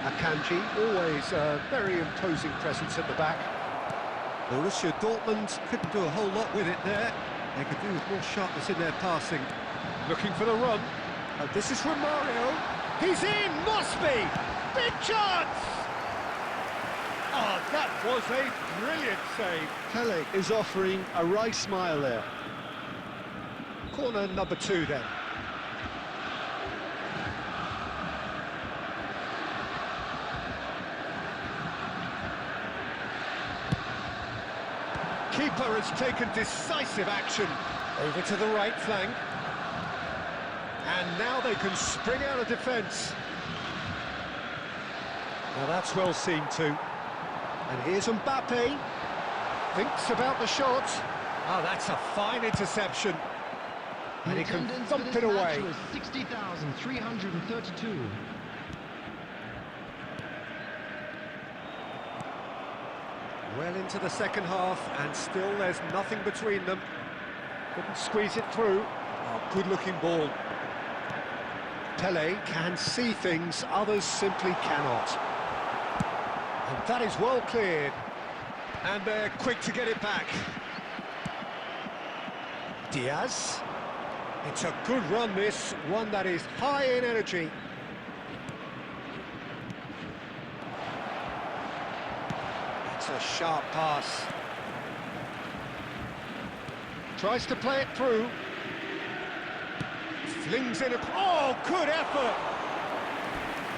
Akanji, always a very imposing presence at the back. Borussia Dortmund couldn't do a whole lot with it there. They could do with more sharpness in their passing. Looking for the run. And this is Romario. He's in, must be! Big chance! Oh, that was a brilliant save. Pele is offering a wry smile there. Corner number 2 then. Keeper has taken decisive action. Over to the right flank. And now they can spring out of defence. Now that's well seen too. And here's Mbappe. Thinks about the shot. Oh, that's a fine interception. And he can thump it away. 60,332. Well into the second half, and still there's nothing between them. Couldn't squeeze it through. Oh, good-looking ball. Pele can see things others simply cannot. And that is well cleared. And they're quick to get it back. Diaz. It's a good run, this, one that is high in energy. It's a sharp pass. Tries to play it through. Flings in a... Oh, good effort!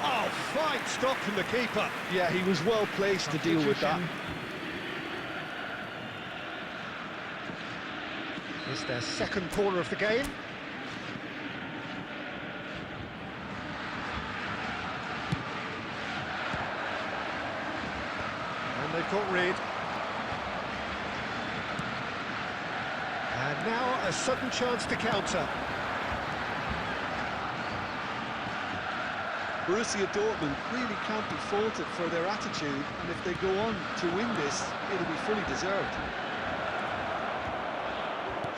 Oh, fine stop from the keeper. Yeah, he was well placed to deal with that. It's their second corner of the game. And they've got rid. And now a sudden chance to counter. Borussia Dortmund really can't be faulted for their attitude, and if they go on to win this, it'll be fully deserved.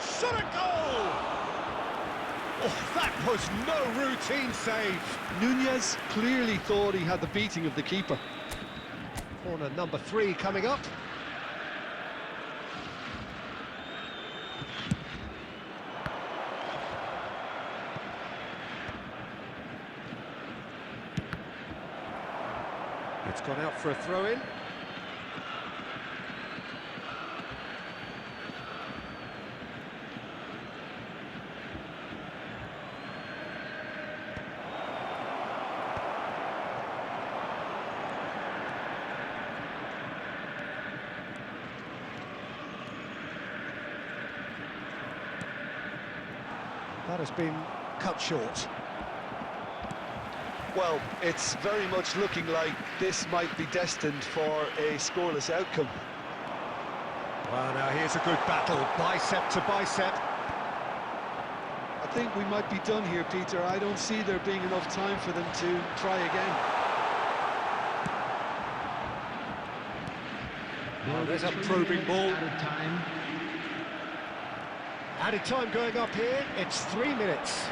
Shot a goal! Oh, that was no routine save. Nunez clearly thought he had the beating of the keeper. Corner number 3 coming up. It's gone out for a throw-in. That has been cut short. Well, it's very much looking like this might be destined for a scoreless outcome. Well, now here's a good battle, bicep to bicep. I think we might be done here, Peter. I don't see there being enough time for them to try again. Oh, there's a probing ball. Added time going up here, it's 3 minutes.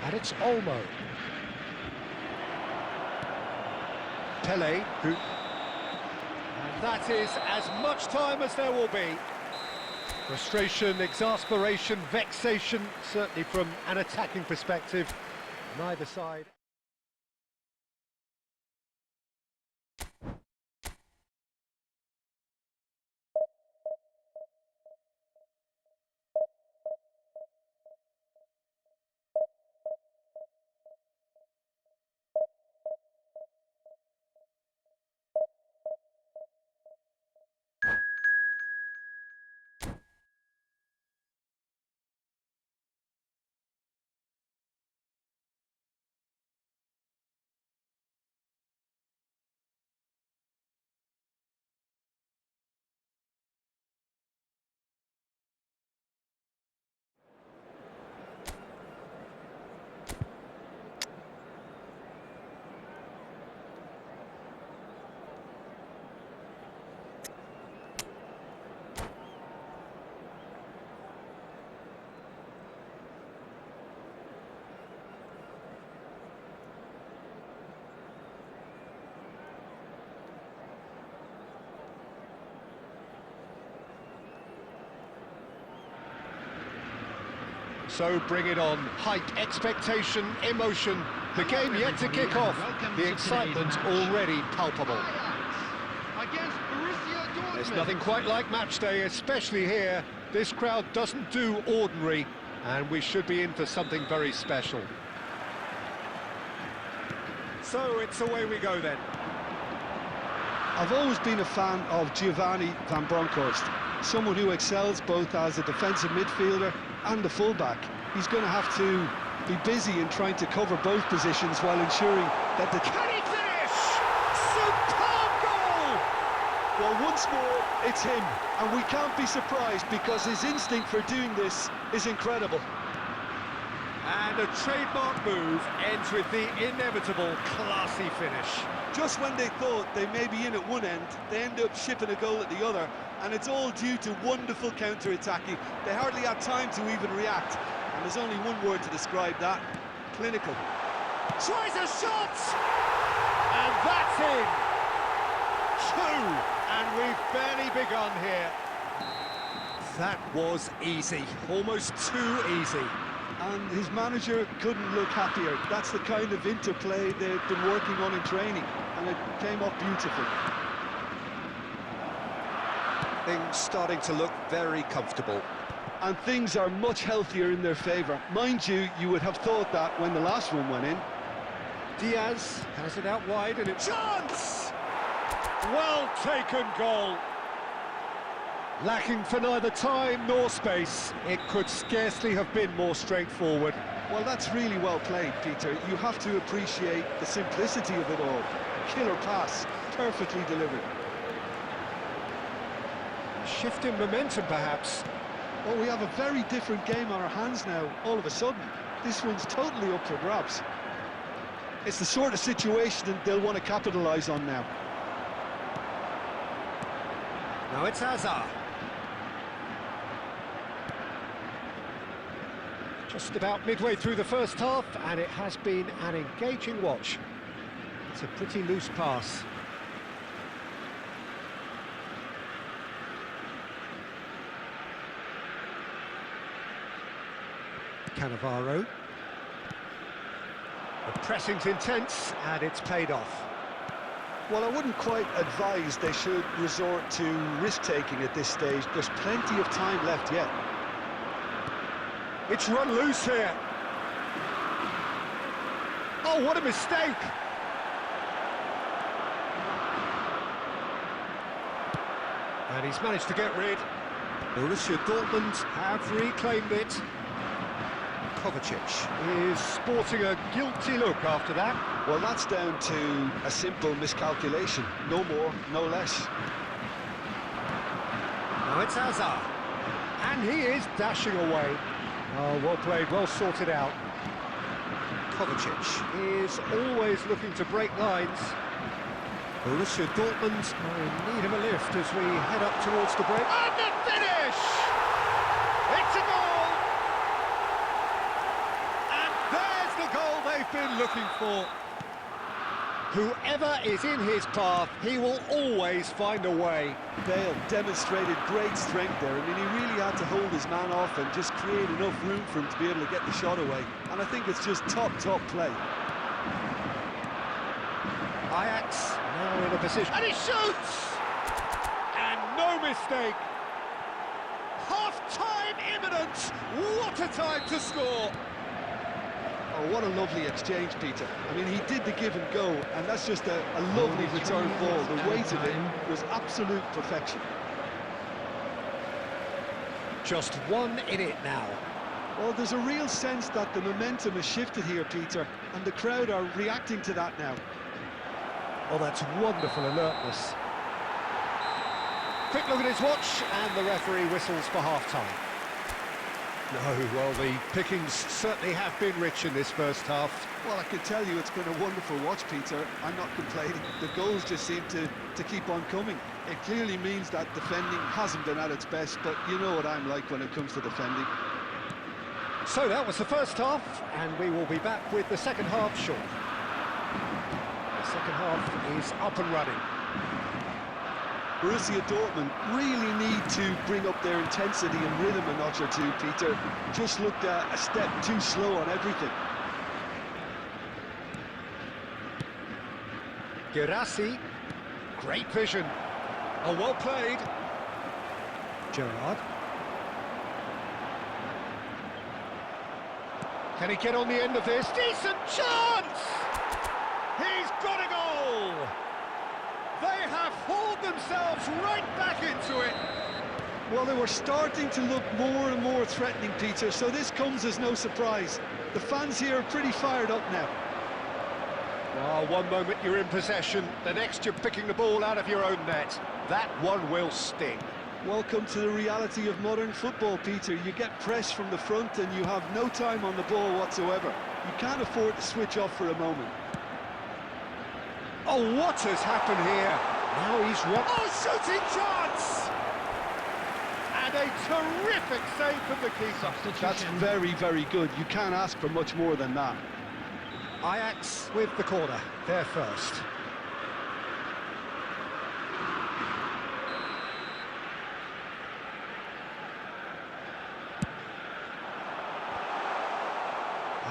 And it's Olmo. Pele, who... And that is as much time as there will be. Frustration, exasperation, vexation, certainly from an attacking perspective. Neither side. So bring it on. Hype, expectation, emotion. The game yet to kick off. The excitement already palpable. Against Borussia Dortmund. There's nothing quite like match day, especially here. This crowd doesn't do ordinary, and we should be in for something very special. So it's away we go then. I've always been a fan of Giovanni van Bronckhorst, someone who excels both as a defensive midfielder and a fullback. He's going to have to be busy in trying to cover both positions while ensuring that the... Can he finish? Superb goal! Well, once more, it's him, and we can't be surprised because his instinct for doing this is incredible. And a trademark move ends with the inevitable classy finish. Just when they thought they may be in at one end, they end up shipping a goal at the other, and it's all due to wonderful counter-attacking. They hardly had time to even react, and there's only one word to describe that: clinical. Tries a shot! And that's in! Two! And we've barely begun here. That was easy, almost too easy. And his manager couldn't look happier. That's the kind of interplay they've been working on in training, and it came off beautifully. Things starting to look very comfortable. And things are much healthier in their favour. Mind you, you would have thought that when the last one went in. Diaz has it out wide and it's... Chance! Well taken goal. Lacking for neither time nor space. It could scarcely have been more straightforward. Well, that's really well played, Peter. You have to appreciate the simplicity of it all. Killer pass, perfectly delivered. Shift in momentum, perhaps. Well, we have a very different game on our hands now, all of a sudden. This one's totally up for grabs. It's the sort of situation that they'll want to capitalise on now. Now it's Hazard. Just about midway through the first half, and it has been an engaging watch. It's a pretty loose pass. Cannavaro. The pressing's intense, and it's paid off. Well, I wouldn't quite advise they should resort to risk-taking at this stage. There's plenty of time left yet. It's run loose here. Oh, what a mistake! And he's managed to get rid. Borussia Dortmund have reclaimed it. Kovacic is sporting a guilty look after that. Well, that's down to a simple miscalculation. No more, no less. Now it's Hazard. And he is dashing away. Oh, well played, well sorted out. Kovacic is always looking to break lines. Borussia Dortmund are in need of a lift as we head up towards the break. And the finish! It's a goal! And there's the goal they've been looking for. Whoever is in his path, he will always find a way. Bale demonstrated great strength there. I mean, he really had to hold his man off and just create enough room for him to be able to get the shot away. And I think it's just top play. Ajax now in a position, and he shoots! And no mistake. Half-time imminent. What a time to score. Oh, what a lovely exchange, Peter. I mean, he did the give and go, and that's just a lovely return ball. The weight of it was absolute perfection. Just one in it now. Well, there's a real sense that the momentum has shifted here, Peter, and the crowd are reacting to that now. Oh, that's wonderful alertness. Quick look at his watch, and the referee whistles for half-time. No, well, the pickings certainly have been rich in this first half. Well, I can tell you it's been a wonderful watch, Peter. I'm not complaining. The goals just seem to keep on coming. It clearly means that defending hasn't been at its best, but you know what I'm like when it comes to defending. So that was the first half, and we will be back with the second half shortly. The second half is up and running. Borussia Dortmund really need to bring up their intensity and rhythm a notch or two, Peter. Just looked a step too slow on everything. Gerassi, great vision. Oh, well played. Gerrard. Can he get on the end of this? Decent chance! He's got a goal! They have hauled themselves right back into it. Well, they were starting to look more and more threatening, Peter, so this comes as no surprise. The fans here are pretty fired up now. Well, one moment you're in possession, the next you're picking the ball out of your own net. That one will sting. Welcome to the reality of modern football, Peter. You get pressed from the front and you have no time on the ball whatsoever. You can't afford to switch off for a moment. Oh, what has happened here? Now he's shooting chance! And a terrific save from the keeper. That's very, very good. You can't ask for much more than that. Ajax with the corner, they're first.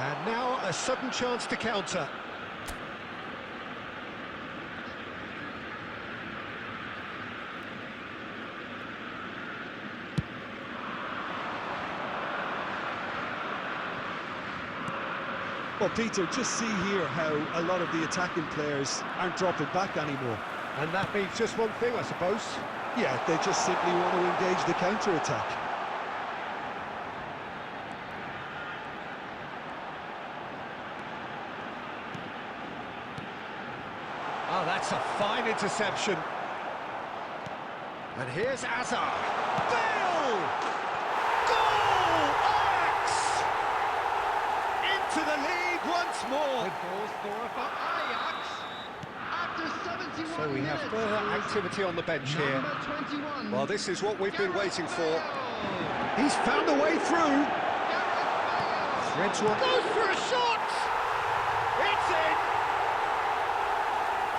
And now a sudden chance to counter. Well, Peter, just see here how a lot of the attacking players aren't dropping back anymore. And that means just one thing, I suppose. Yeah, they just simply want to engage the counter-attack. Oh, that's a fine interception. And here's Hazard. Bale! Goal! Ajax! Into the lead once more. The goal scorer for Ajax after 71 So we have minutes. further activity on the bench here. Number 21. Well, this is what we've been waiting for. Bale. He's found a way through. Gareth Bale. Threads one. Goes for a shot! It's in!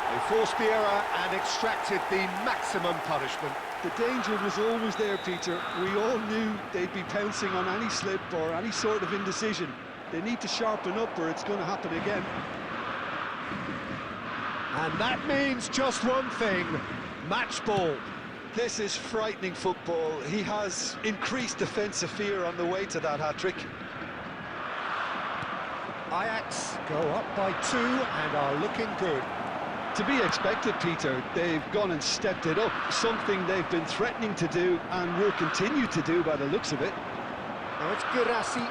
They forced the error and extracted the maximum punishment. The danger was always there, Peter. We all knew they'd be pouncing on any slip or any sort of indecision. They need to sharpen up or it's going to happen again. And that means just one thing, match ball. This is frightening football. He has increased defensive fear on the way to that hat-trick. Ajax go up by 2 and are looking good. To be expected, Peter. They've gone and stepped it up, something they've been threatening to do and will continue to do by the looks of it. Now it's Girassi.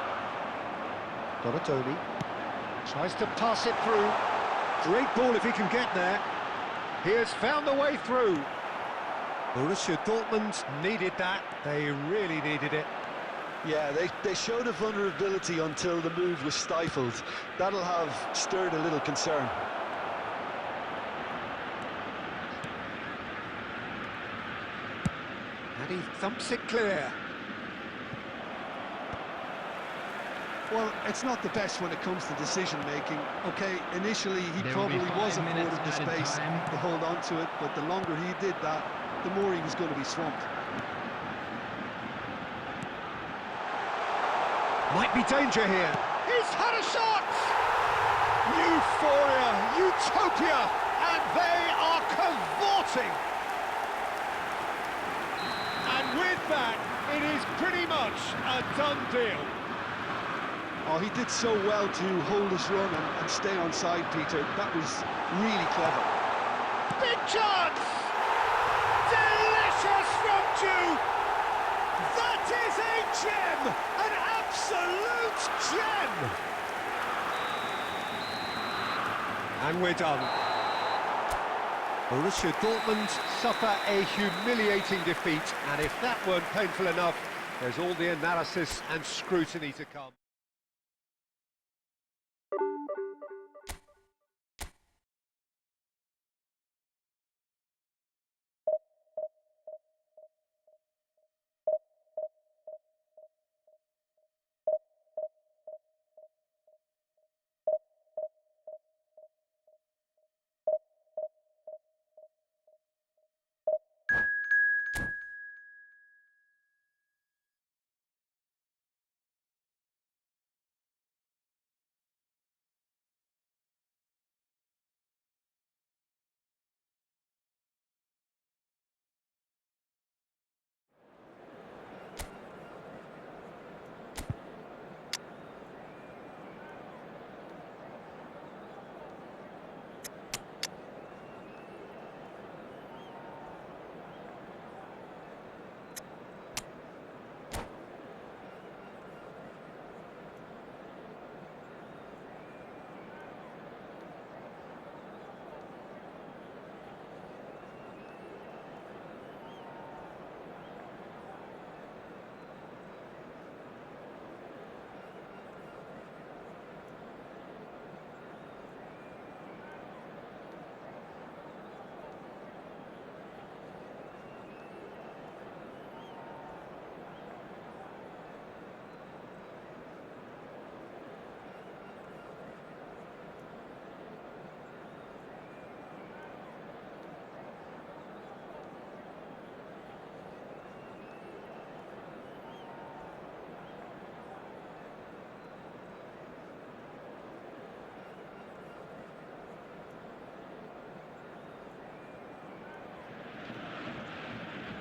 Donatoni tries to pass it through. Great ball if he can get there. He has found the way through. Borussia Dortmund needed that. They really needed it. Yeah, they showed a vulnerability until the move was stifled. That'll have stirred a little concern. And he thumps it clear. Well, it's not the best when it comes to decision-making. OK, initially he There will be probably 5 was afforded minutes the added space time. to hold on to it, but the longer he did that, the more he was going to be swamped. Might be danger here. He's had a shot! Euphoria, utopia, and they are cavorting. And with that, it is pretty much a done deal. Oh, he did so well to hold his run and stay on side, Peter. That was really clever. Big chance! Delicious from Jude! That is a gem! An absolute gem! And we're done. Borussia Dortmund suffer a humiliating defeat, and if that weren't painful enough, there's all the analysis and scrutiny to come.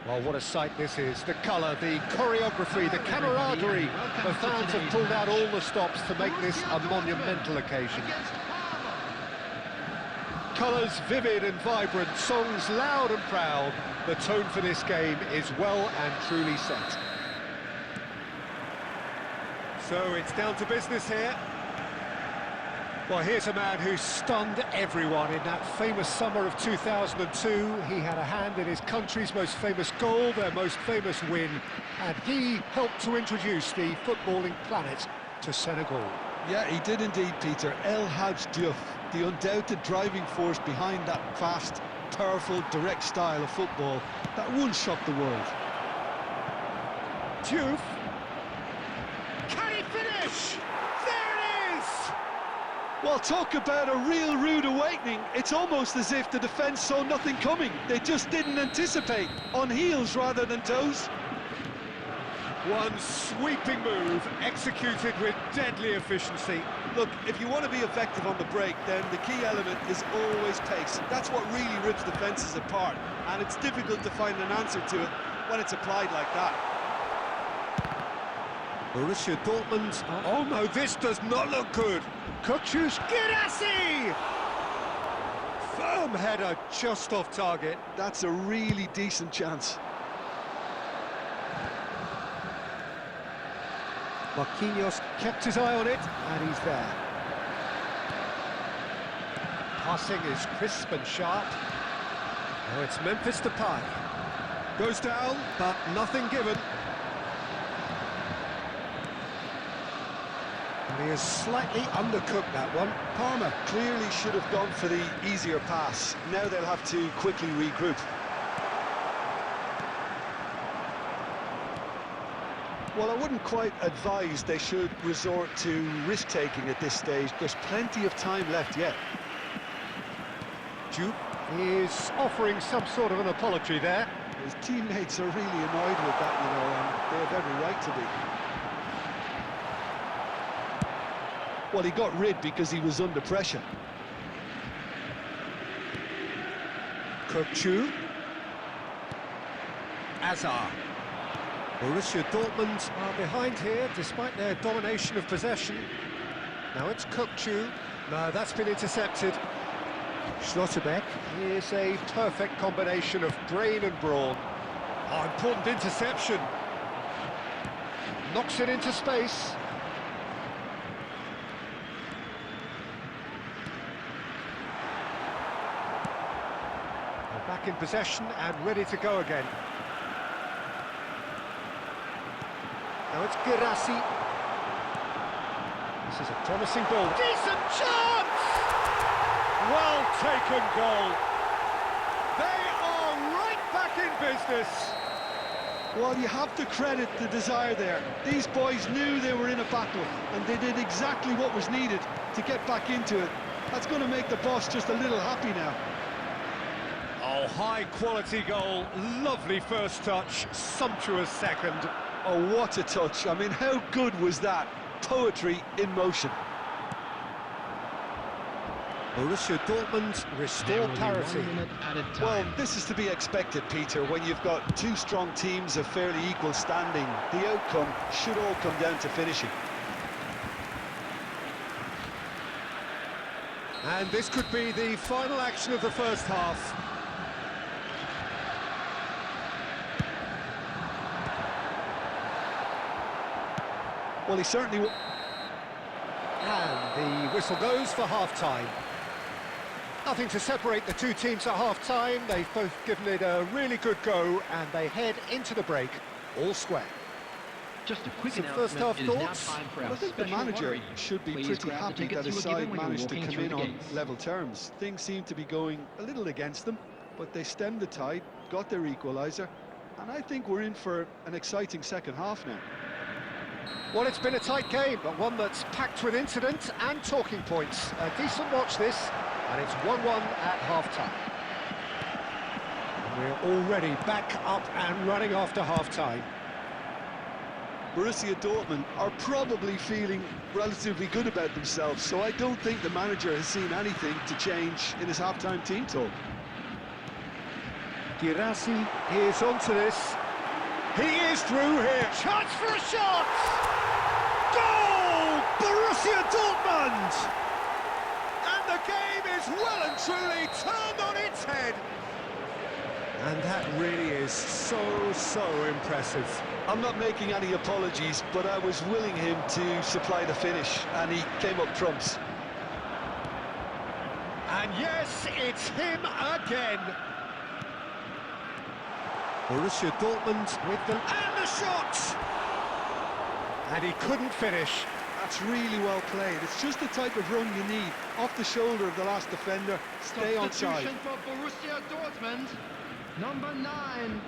Well, what a sight this is. The colour, the choreography, the camaraderie. The fans have pulled out all the stops to make this a monumental occasion. Colours vivid and vibrant, songs loud and proud. The tone for this game is well and truly set. So it's down to business here. Well, here's a man who stunned everyone in that famous summer of 2002. He had a hand in his country's most famous goal, their most famous win, and he helped to introduce the footballing planet to Senegal. Yeah, he did indeed, Peter. El Hadj Diouf, the undoubted driving force behind that fast, powerful, direct style of football that once shocked the world. Diouf. Can he finish? There it is! Well, talk about a real rude awakening. It's almost as if the defence saw nothing coming. They just didn't anticipate, on heels rather than toes. One sweeping move, executed with deadly efficiency. Look, if you want to be effective on the break, then the key element is always pace. That's what really rips defences apart, and it's difficult to find an answer to it when it's applied like that. Borussia Dortmund. Oh no, this does not look good. Kukçu's Girassi! Firm header just off target. That's a really decent chance. Marquinhos kept his eye on it, and he's there. Passing is crisp and sharp. Oh, it's Memphis Depay. Goes down, but nothing given. And he has slightly undercooked that one. Parma clearly should have gone for the easier pass. Now they'll have to quickly regroup. Well, I wouldn't quite advise they should resort to risk-taking at this stage. There's plenty of time left yet. Jupe is offering some sort of an apology there. His teammates are really annoyed with that, you know, and they have every right to be. Well, he got rid because he was under pressure. Kukçu. Azar. Borussia Dortmund are behind here, despite their domination of possession. Now it's Kukçu. No, that's been intercepted. Schlotterbeck is a perfect combination of brain and brawn. Oh, important interception. Knocks it into space. They're back in possession and ready to go again. Now it's Girassi. This is a promising ball. Decent chance! Well taken goal. They are right back in business. Well, you have to credit the desire there. These boys knew they were in a battle, and they did exactly what was needed to get back into it. That's going to make the boss just a little happy now. Oh, high-quality goal. Lovely first touch. Sumptuous second. Oh, what a touch. I mean, how good was that? Poetry in motion. Borussia Dortmund restore parity. Well, this is to be expected, Peter, when you've got two strong teams of fairly equal standing. The outcome should all come down to finishing. And this could be the final action of the first half. Well, he certainly will. And the whistle goes for half-time. Nothing to separate the two teams at half-time. They've both given it a really good go, and they head into the break all square. Just a quick Some announcement. first half It is now thoughts? time for Well, our I think the special manager lottery. should be Please pretty grab the happy tickets that his you were given side when you were managed to walking come through in the on gates. level terms. Things seem to be going a little against them, but they stemmed the tide, got their equaliser, and I think we're in for an exciting second half now. Well, it's been a tight game, but one that's packed with incident and talking points. A decent watch this, and it's 1-1 at half-time. We're already back up and running after half-time. Borussia Dortmund are probably feeling relatively good about themselves, so I don't think the manager has seen anything to change in his half-time team talk. Girassi is onto this. He is through here. Chance for a shot! Goal! Borussia Dortmund! And the game is well and truly turned on its head. And that really is so impressive. I'm not making any apologies, but I was willing him to supply the finish, and he came up trumps. And yes, it's him again. Borussia Dortmund with them, and the shot! And he couldn't finish. That's really well played. It's just the type of run you need. Off the shoulder of the last defender, stay on side. Substitution for Borussia Dortmund, number 9.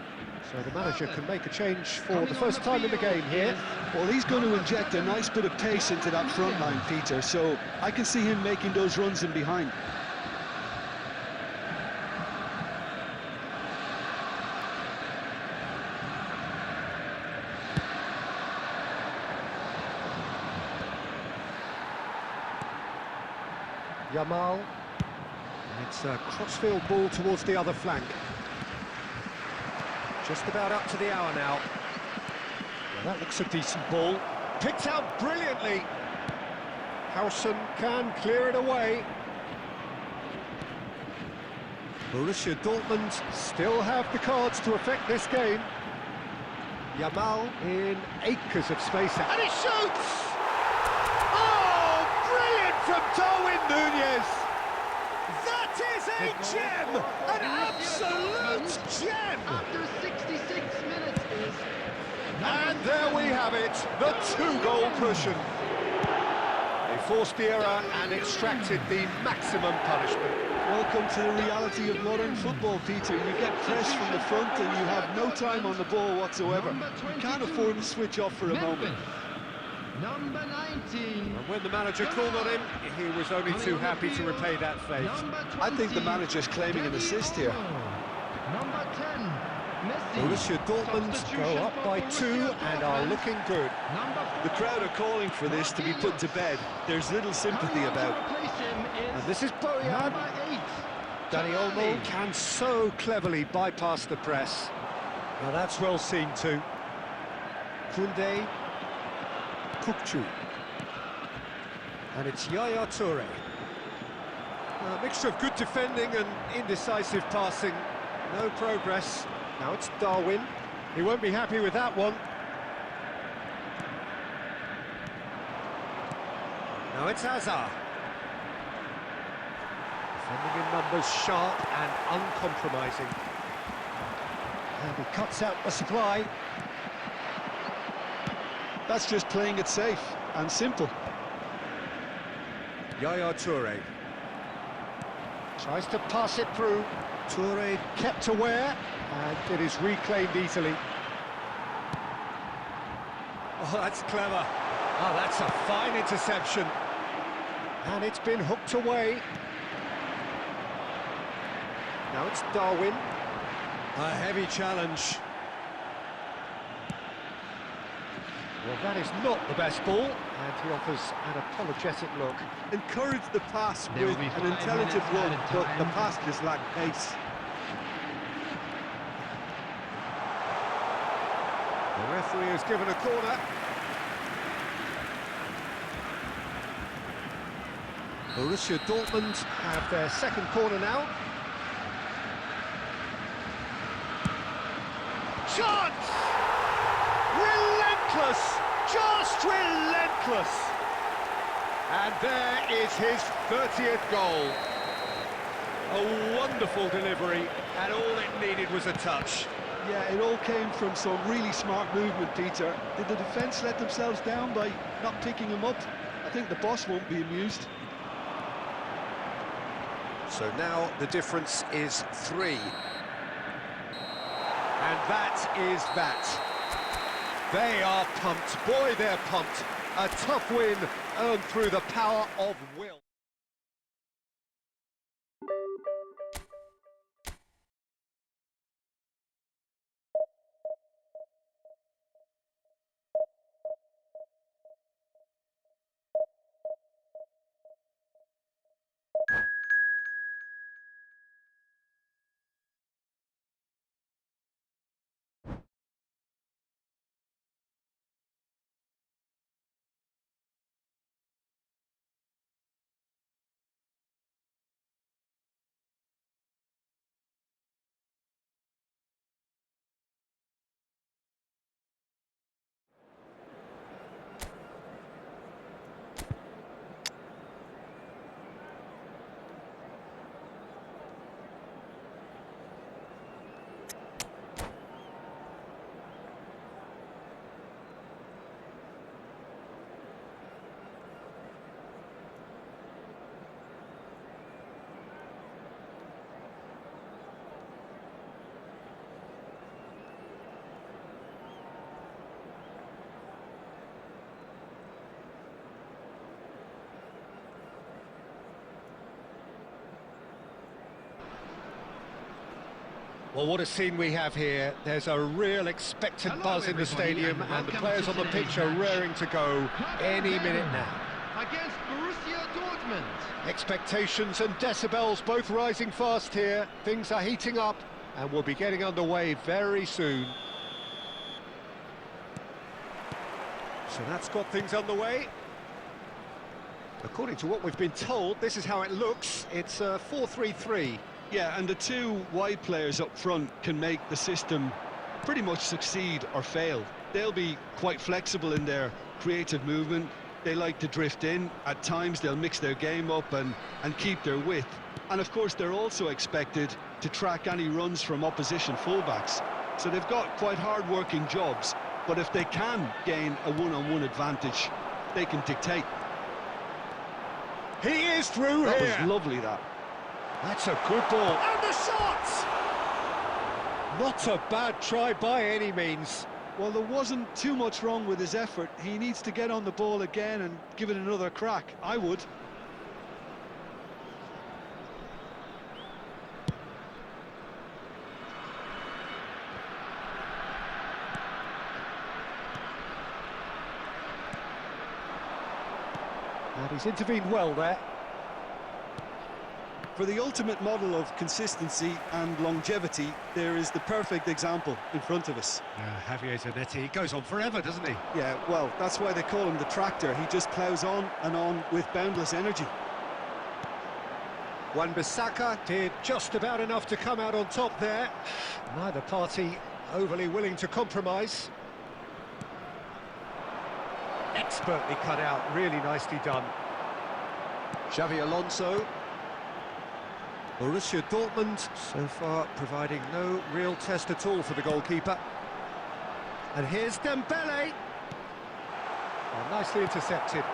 So the manager can make a change for the first time in the game here. Well, he's going to inject a nice bit of pace into that front line, Peter, so I can see him making those runs in behind. Yamal. And it's a crossfield ball towards the other flank. Just about up to the hour now. Well, that looks a decent ball. Picked out brilliantly. Howson can clear it away. Borussia Dortmund still have the cards to affect this game. Yamal in acres of space. And he shoots! Oh, brilliant from Darwin Núñez! That is a gem! An absolute gem! After 66 minutes is... And there we have it, the 2-goal Prussian. They forced the error and extracted the maximum punishment. Welcome to the reality of modern football, Peter. You get pressed from the front and you have no time on the ball whatsoever. You can't afford to switch off for a moment. Number 19. And when the manager called on him, he was only too happy to repay that favour. I think the manager's claiming an assist here. Number 10. Messi. Borussia Dortmund go up by 2 and are looking good. The crowd are calling for this to be put to bed. There's little sympathy about it. And this is Bojan. Number 8. Danny Olmo can so cleverly bypass the press. Now that's well seen too. Koundé, Kukçu. And it's Yaya Toure. A mixture of good defending and indecisive passing. No progress. Now it's Darwin. He won't be happy with that one. Now it's Hazard. Defending in numbers, sharp and uncompromising. And he cuts out the supply. That's just playing it safe and simple. Yaya Toure tries to pass it through. Toure kept aware, and it is reclaimed easily. Oh, that's clever. Oh, that's a fine interception. And it's been hooked away. Now it's Darwin. A heavy challenge. Well, that is not the best ball, and he offers an apologetic look. Encourage the pass There with will be an 5 intelligent minutes run, added but time. the pass just lacked pace. The referee has given a corner. Borussia Dortmund have their second corner now. Chance! Relentless! Just relentless! And there is his 30th goal. A wonderful delivery, and all it needed was a touch. Yeah, it all came from some really smart movement, Peter. Did the defence let themselves down by not picking him up? I think the boss won't be amused. So now the difference is 3. And that is that. They are pumped. Boy, they're pumped. A tough win earned through the power of will. Well, what a scene we have here. There's a real expectant Hello, buzz in the everybody, stadium, and and the welcome players to on the today's pitch are match. raring to go any minute now. Against Borussia Dortmund. Expectations and decibels both rising fast here. Things are heating up, and we'll be getting underway very soon. So that's got things underway. According to what we've been told, this is how it looks. It's a 4-3-3. Yeah, and the two wide players up front can make the system pretty much succeed or fail. They'll be quite flexible in their creative movement. They like to drift in. At times they'll mix their game up and keep their width. And of course they're also expected to track any runs from opposition fullbacks. So they've got quite hard-working jobs, but if they can gain a one-on-one advantage, they can dictate. He is through That here. was lovely, that. That's a good ball. And the shot! Not a bad try by any means. Well, there wasn't too much wrong with his effort. He needs to get on the ball again and give it another crack. I would. And he's intervened well there. For the ultimate model of consistency and longevity, there is the perfect example in front of us. Javier Zanetti goes on forever, doesn't he? Yeah, well, that's why they call him the tractor. He just ploughs on and on with boundless energy. Wan-Bissaka did just about enough to come out on top there. Neither party overly willing to compromise. Expertly cut out, really nicely done. Xavi Alonso. Borussia Dortmund so far providing no real test at all for the goalkeeper. And here's Dembele. Oh, nicely intercepted.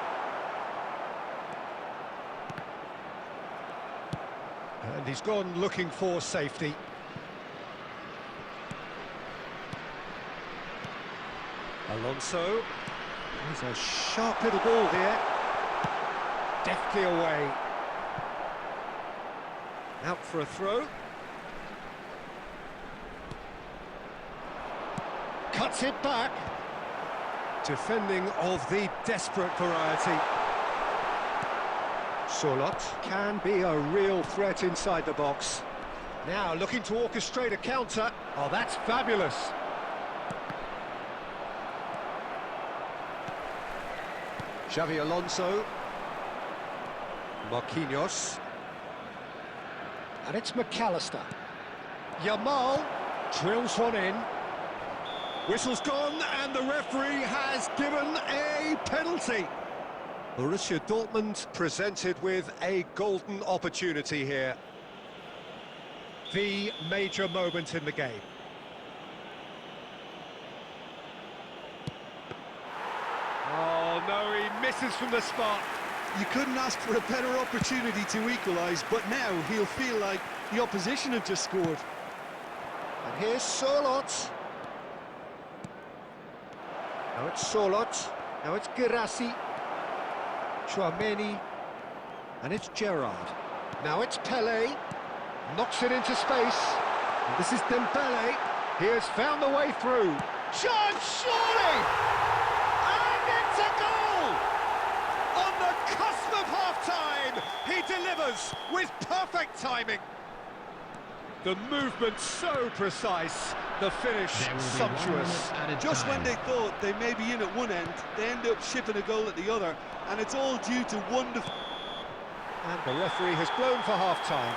And he's gone looking for safety. Alonso. There's a sharp little ball here. Deftly away. Out for a throw. Cuts it back. Defending of the desperate variety. Solot can be a real threat inside the box. Now looking to orchestrate a counter. Oh, that's fabulous. Xavi Alonso. Marquinhos. And it's McAllister. Yamal drills one in. Whistle's gone, and the referee has given a penalty. Borussia Dortmund presented with a golden opportunity here. The major moment in the game. Oh no, he misses from the spot. You couldn't ask for a better opportunity to equalise, but now he'll feel like the opposition have just scored. And here's Solot. Now it's Solot. Now it's Girassi. Chouameni. And it's Gerrard. Now it's Pele. Knocks it into space. And this is Dembele. He has found the way through. Chance, surely! And it's a goal! On the cusp of half-time, he delivers with perfect timing. The movement so precise, the finish sumptuous. Just when they thought they may be in at one end, they end up shipping a goal at the other, and it's all due to wonderful... And the referee has blown for half-time.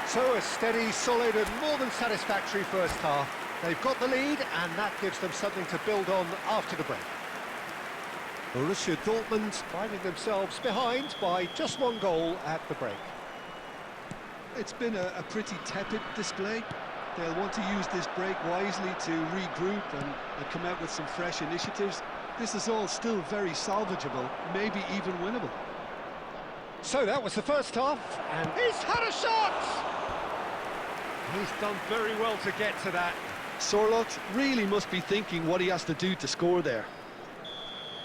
So a steady, solid and more than satisfactory first half. They've got the lead, and that gives them something to build on after the break. Borussia Dortmund finding themselves behind by just one goal at the break. It's been a pretty tepid display. They'll want to use this break wisely to regroup and come out with some fresh initiatives. This is all still very salvageable, maybe even winnable. So that was the first half, and he's had a shot! He's done very well to get to that. Sorloth really must be thinking what he has to do to score there.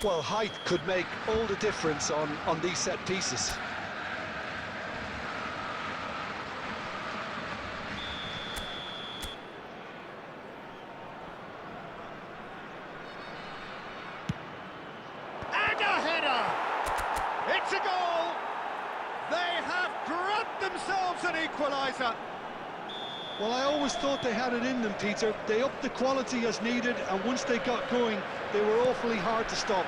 Well, height could make all the difference on these set pieces. header! It's a goal! They have grabbed themselves an equaliser. Well, I always thought they had it in them, Peter. They upped the quality as needed, and once they got going, they were awfully hard to stop.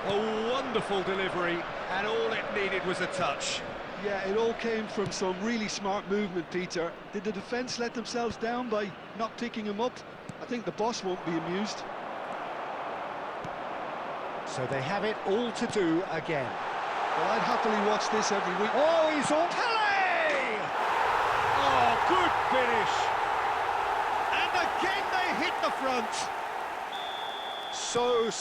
A wonderful delivery, and all it needed was a touch. Yeah, it all came from some really smart movement, Peter. Did the defence let themselves down by not picking him up? I think the boss won't be amused. So they have it all to do again. Well, I'd happily watch this every week. Oh, he's on Kelly! Oh, good finish. And again they hit the front. So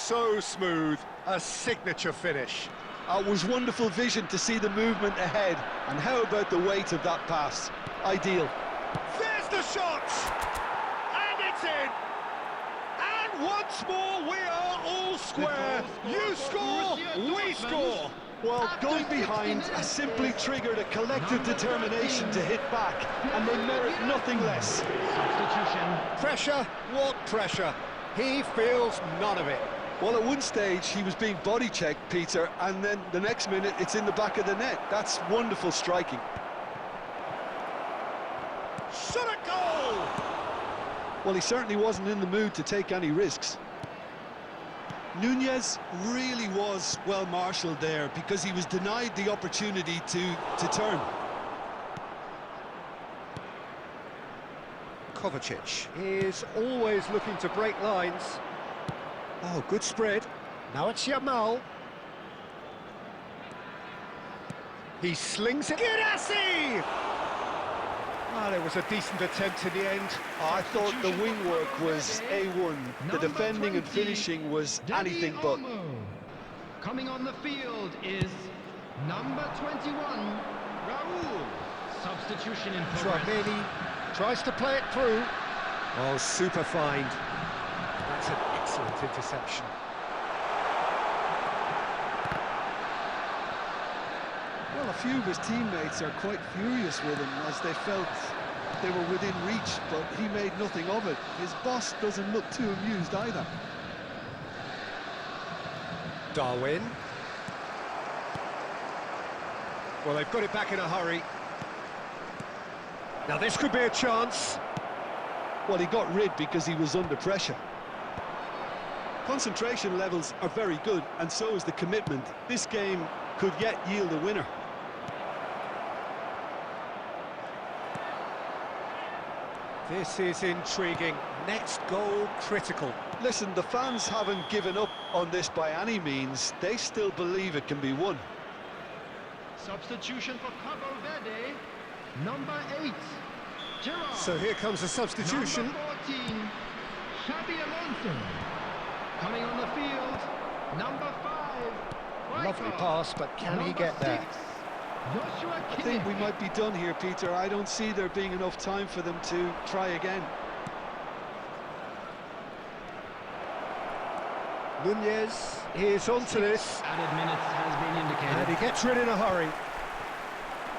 smooth. A signature finish. It was wonderful vision to see the movement ahead. And how about the weight of that pass? Ideal. There's the shot! And it's in! And once more we are all square. You score, we score. Well, going behind has simply triggered a collective determination to hit back, and they merit nothing less. Substitution. Pressure? What pressure? He feels none of it. Well, at one stage he was being body checked, Peter, and then the next minute it's in the back of the net. That's wonderful striking. Shot a goal! Well, he certainly wasn't in the mood to take any risks. Nunez really was well marshalled there because he was denied the opportunity to turn. Kovacic is always looking to break lines. Oh, good spread. Now it's Yamal. He slings it. Girassi! Well, it was a decent attempt in the end. I thought the wing work was A1. The defending and finishing was anything but. Coming on the field is number 21, Raul. Substitution in progress. Tramini tries to play it through. Oh, super find. That's an excellent interception. Well, a few of his teammates are quite furious with him as they felt they were within reach, but he made nothing of it. His boss doesn't look too amused either. Darwin. Well, they've got it back in a hurry. Now this could be a chance. Well, he got rid because he was under pressure. Concentration levels are very good, and so is the commitment. This game could yet yield a winner. This is intriguing. Next goal critical. Listen, the fans haven't given up on this by any means. They still believe it can be won. Substitution for Cabo Verde, number 8, Gerard. So here comes a substitution. Number 14, Xabi Alonso. Coming on the field, number 5, Lovely pass, but can he get there? Joshua I think we might be done here, Peter. I don't see there being enough time for them to try again. Nunez is onto this. Added minutes has been indicated. And he gets rid in a hurry.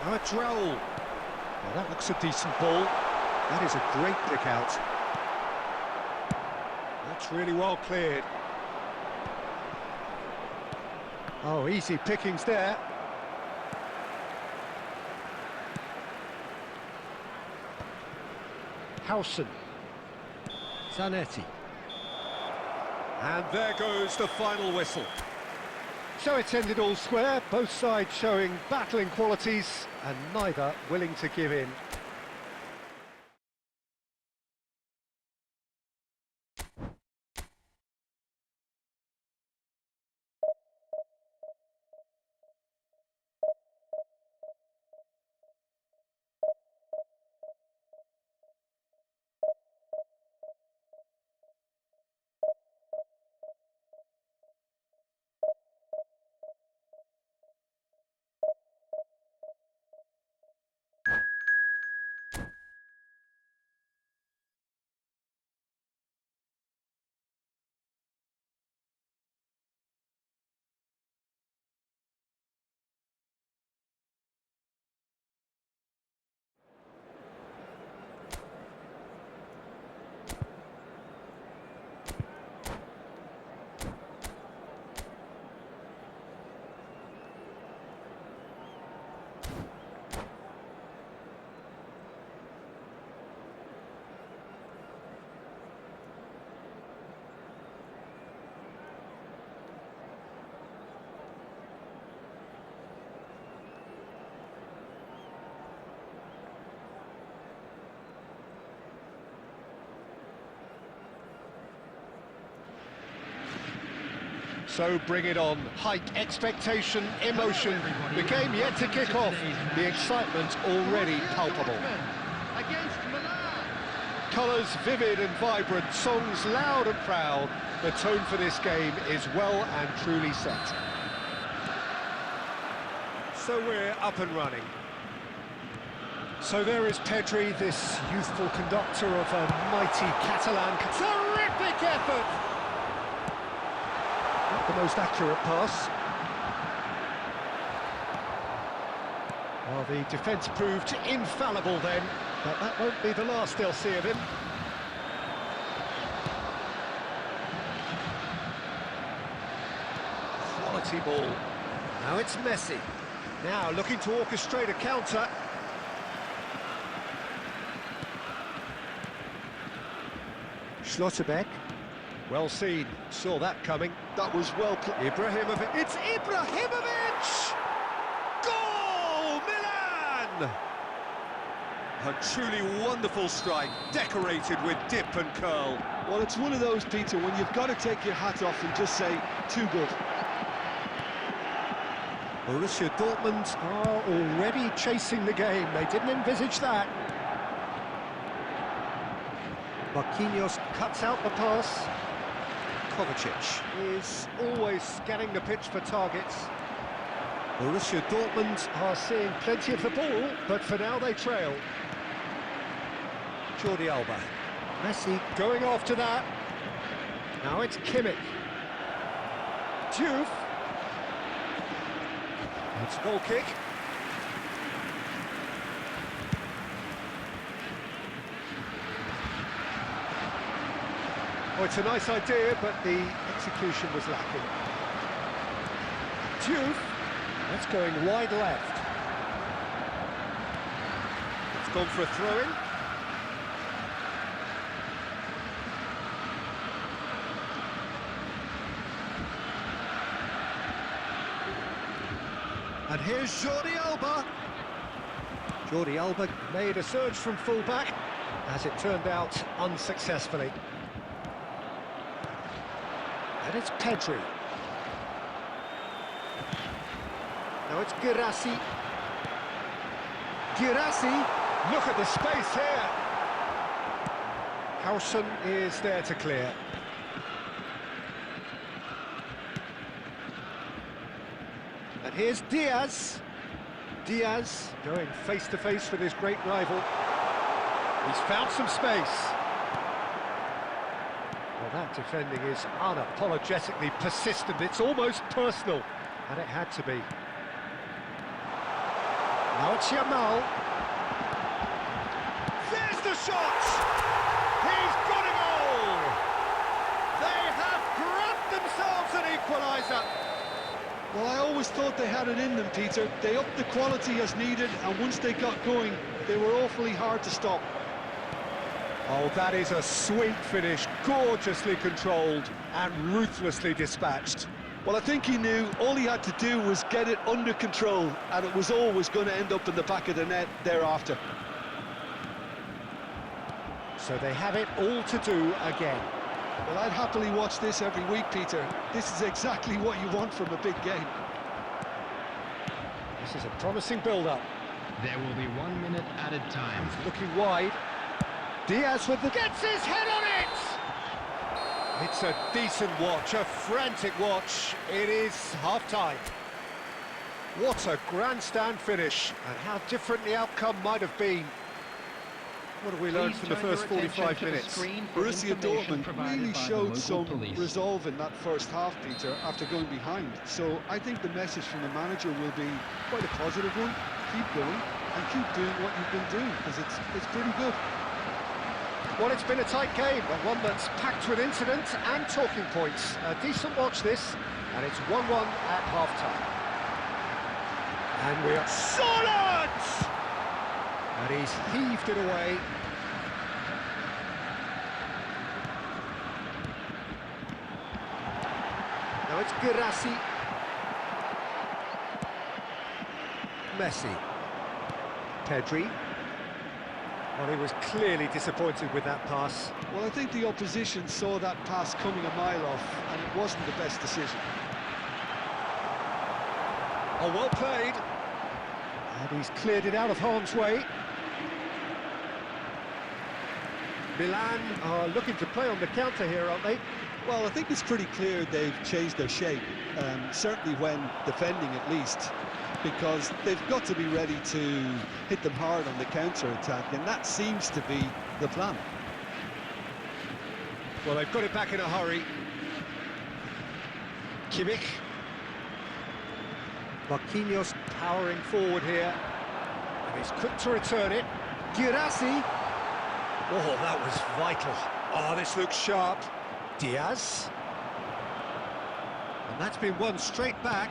Now it's Raul. Well, that looks a decent ball. That is a great pick out. That's really well cleared. Oh, easy pickings there. Howson. Zanetti. And there goes the final whistle. So it's ended all square, both sides showing battling qualities and neither willing to give in. So bring it on. Height, expectation, emotion. The game yet to kick off. The excitement already palpable. Against Milan. Colours vivid and vibrant, songs loud and proud. The tone for this game is well and truly set. So we're up and running. So there is Pedri, this youthful conductor of a mighty Catalan. Terrific effort! Not the most accurate pass. Well, the defence proved infallible then, but that won't be the last they'll see of him. Quality ball. Now it's Messi. Now looking to orchestrate a counter. Schlotterbeck. Well seen. Saw that coming. That was well played. Ibrahimovic. It's Ibrahimovic! Goal! Milan! A truly wonderful strike, decorated with dip and curl. Well, it's one of those, Peter, when you've got to take your hat off and just say, too good. Borussia Dortmund are already chasing the game. They didn't envisage that. Marquinhos cuts out the pass. Kovacic is always scanning the pitch for targets. Borussia Dortmund are seeing plenty of the ball, but for now they trail. Jordi Alba. Messi going after that. Now it's Kimmich. Diouf. It's a goal kick. Oh, it's a nice idea, but the execution was lacking. Diouf. That's going wide left. It's gone for a throw-in. And here's Jordi Alba. Jordi Alba made a surge from full-back, as it turned out, unsuccessfully. And it's Pedri. Now it's Girassi. Girassi, look at the space here. Howson is there to clear. And here's Diaz. Diaz going face-to-face with his great rival. He's found some space. Well, that defending is unapologetically persistent. It's almost personal, and it had to be. Now it's Yamal. There's the shot! He's got a goal! They have grabbed themselves an equaliser. Well, I always thought they had it in them, Peter. They upped the quality as needed, and once they got going, they were awfully hard to stop. Oh, that is a sweet finish, gorgeously controlled and ruthlessly dispatched. Well, I think he knew all he had to do was get it under control, and it was always going to end up in the back of the net thereafter. So they have it all to do again. Well, I'd happily watch this every week, Peter. This is exactly what you want from a big game. This is a promising build-up. There will be 1 minute added time. Looking wide. Diaz with the... gets his head on it! It's a decent watch, a frantic watch. It is half-time. What a grandstand finish, and how different the outcome might have been. What have we learned from the first 45 minutes? Borussia Dortmund really showed some resolve in that first half, Peter, after going behind. So I think the message from the manager will be quite a positive one. Keep going and keep doing what you've been doing, because it's pretty good. Well, it's been a tight game, but one that's packed with incident and talking points. A decent watch this, and it's 1-1 at half-time. And we are solid! And he's heaved it away. Now it's Girassi. Messi. Pedri. Well, he was clearly disappointed with that pass. Well, I think the opposition saw that pass coming a mile off, and it wasn't the best decision. Oh, well played. And he's cleared it out of harm's way. Milan are looking to play on the counter here, aren't they? Well, I think it's pretty clear they've changed their shape, certainly when defending at least, because they've got to be ready to hit them hard on the counter-attack, and that seems to be the plan. Well, they've got it back in a hurry. Kimmich. Marquinhos powering forward here. And he's quick to return it. Girassi. Oh, that was vital. Oh, this looks sharp. Diaz. And that's been won straight back.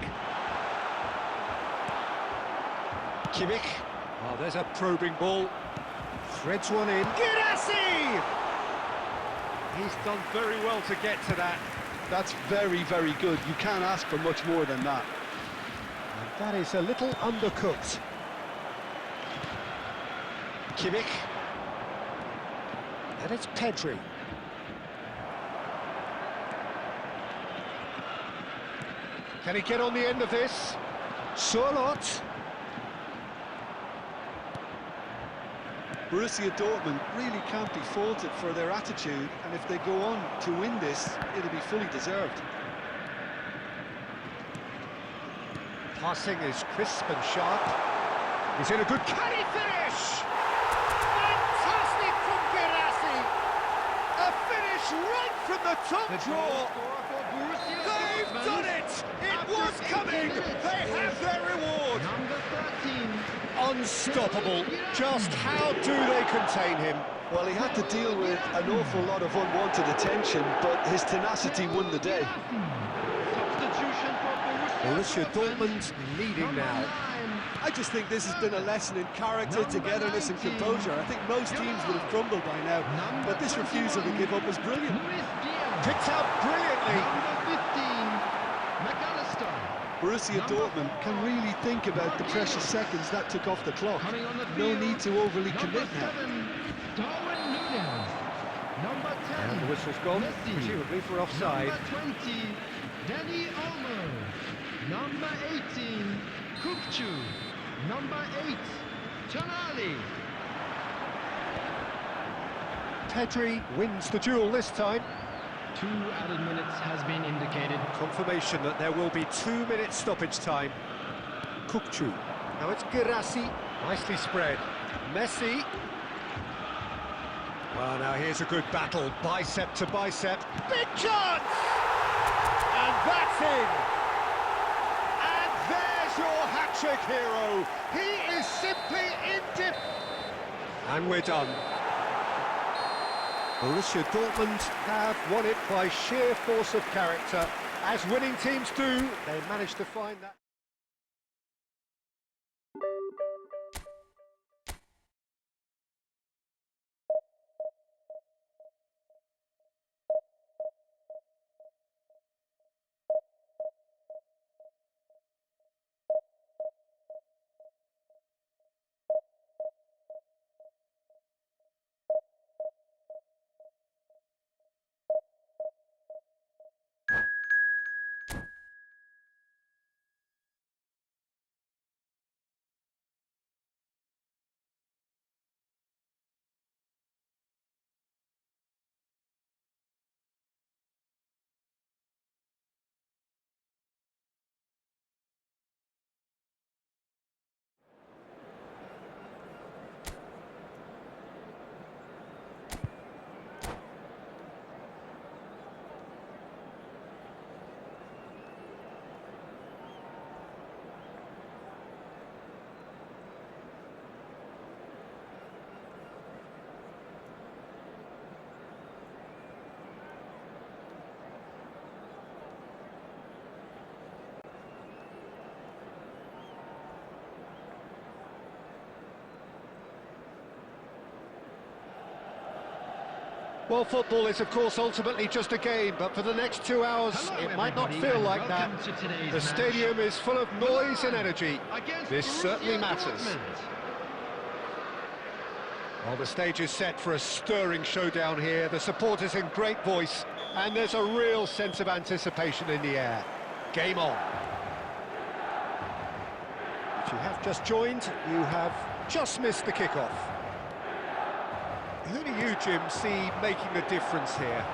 Kimmich. Oh, there's a probing ball. Threads one in. Girassi! He's done very well to get to that. That's very, very good. You can't ask for much more than that. And that is a little undercooked. Kimmich. And it's Pedri. Can he get on the end of this? Sorloth. Borussia Dortmund really can't be faulted for their attitude, and if they go on to win this, it'll be fully deserved. Passing is crisp and sharp. He's in a good... Can he finish? Fantastic from Girassi! A finish right from the top draw! They've done it! It was coming! They have their reward! Number 13. Unstoppable. Just how do they contain him? Well, he had to deal with an awful lot of unwanted attention, but his tenacity won the day. Substitution for Borussia Dortmund leading now. I just think this has been a lesson in character, togetherness and composure. I think most teams would have crumbled by now, but this refusal to give up was brilliant. Picked out brilliantly. Number 15, McAllister. Borussia Dortmund can really think about the precious seconds that took off the clock. Coming on the No field, need to overly commit number now. 7, Darwin Núñez. Number 10, And the whistle's gone, Messi. presumably for offside. Number 20, Danny Olmo. Number 18, Kupchu. Number 8, Tonali. Pedri wins the duel this time. 2 added minutes has been indicated. Confirmation that there will be 2 minutes stoppage time. Kupchu. Now it's Girassi. Nicely spread. Messi. Well, now here's a good battle. Bicep to bicep. Big chance! And that's in! And there's your hat-trick hero. He is simply And we're done. Borussia Dortmund have won it by sheer force of character. As winning teams do, they managed to find that. Well, football is, of course, ultimately just a game, but for the next 2 hours, it might not feel like that. The stadium is full of noise and energy. This certainly matters. Well, the stage is set for a stirring showdown here. The supporters in great voice, and there's a real sense of anticipation in the air. Game on. If you have just joined, you have just missed the kickoff. Who do you, Jim, see making a difference here?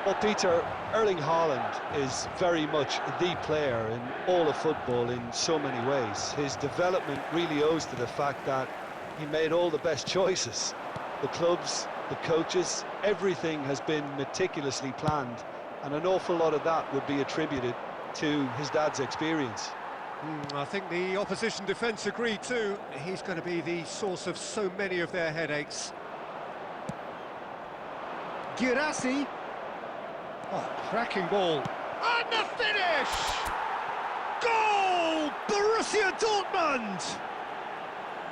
Well, Peter, Erling Haaland is very much the player in all of football in so many ways. His development really owes to the fact that he made all the best choices. The clubs, the coaches, everything has been meticulously planned, and an awful lot of that would be attributed to his dad's experience. I think the opposition defence agree too. He's going to be the source of so many of their headaches. Girassi. Oh, cracking ball. And the finish! Goal! Borussia Dortmund!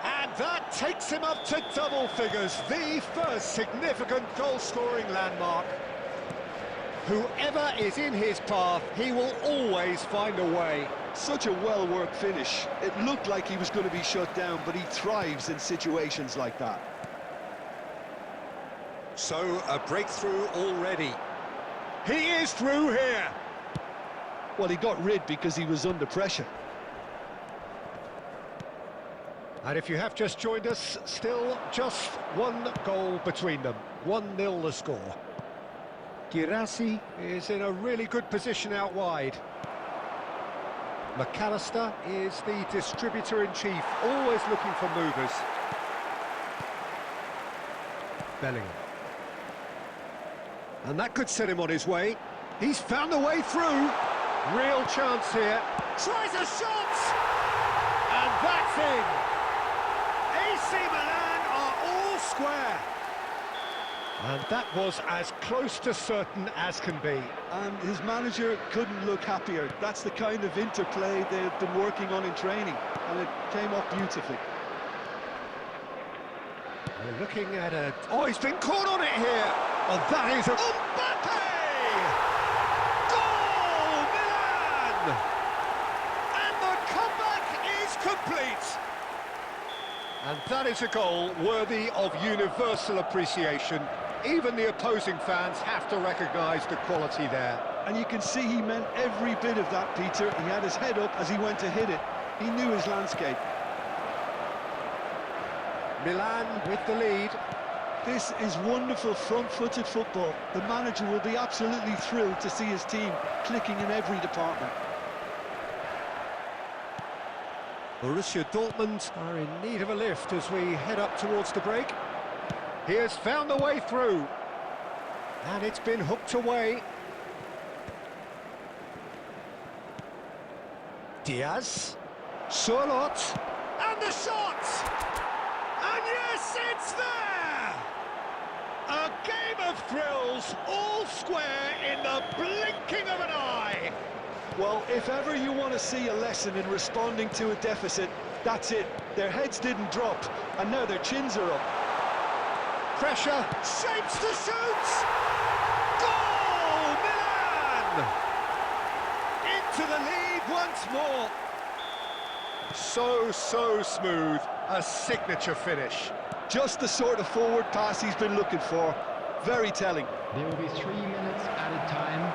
And that takes him up to double figures, the first significant goal-scoring landmark. Whoever is in his path, he will always find a way. Such a well-worked finish. It looked like he was going to be shut down, but he thrives in situations like that. So, a breakthrough already. He is through here. Well, he got rid because he was under pressure. And if you have just joined us, still just one goal between them. 1-0 the score. Girassi is in a really good position out wide. McAllister is the distributor-in-chief, always looking for movers. Bellingham. And that could set him on his way. He's found a way through. Real chance here. Tries a shot! And that's in. AC Milan are all square. And that was as close to certain as can be. And his manager couldn't look happier. That's the kind of interplay they've been working on in training, and it came off beautifully. We're looking at a... Oh, he's been caught on it here! Oh, that is a... Mbappe! Goal, Milan! And the comeback is complete! And that is a goal worthy of universal appreciation. Even the opposing fans have to recognise the quality there. And you can see he meant every bit of that, Peter. He had his head up as he went to hit it. He knew his landscape. Milan with the lead. This is wonderful front-footed football. The manager will be absolutely thrilled to see his team clicking in every department. Borussia Dortmund are in need of a lift as we head up towards the break. He has found the way through. And it's been hooked away. Diaz. Surlot. And the shot! And yes, it's there! A game of thrills, all square in the blinking of an eye. Well, if ever you want to see a lesson in responding to a deficit, that's it. Their heads didn't drop, and now their chins are up. Pressure, shapes to shoot! Goal, Milan! Into the lead once more. So smooth, a signature finish. Just the sort of forward pass he's been looking for. Very telling. There will be 3 minutes added time.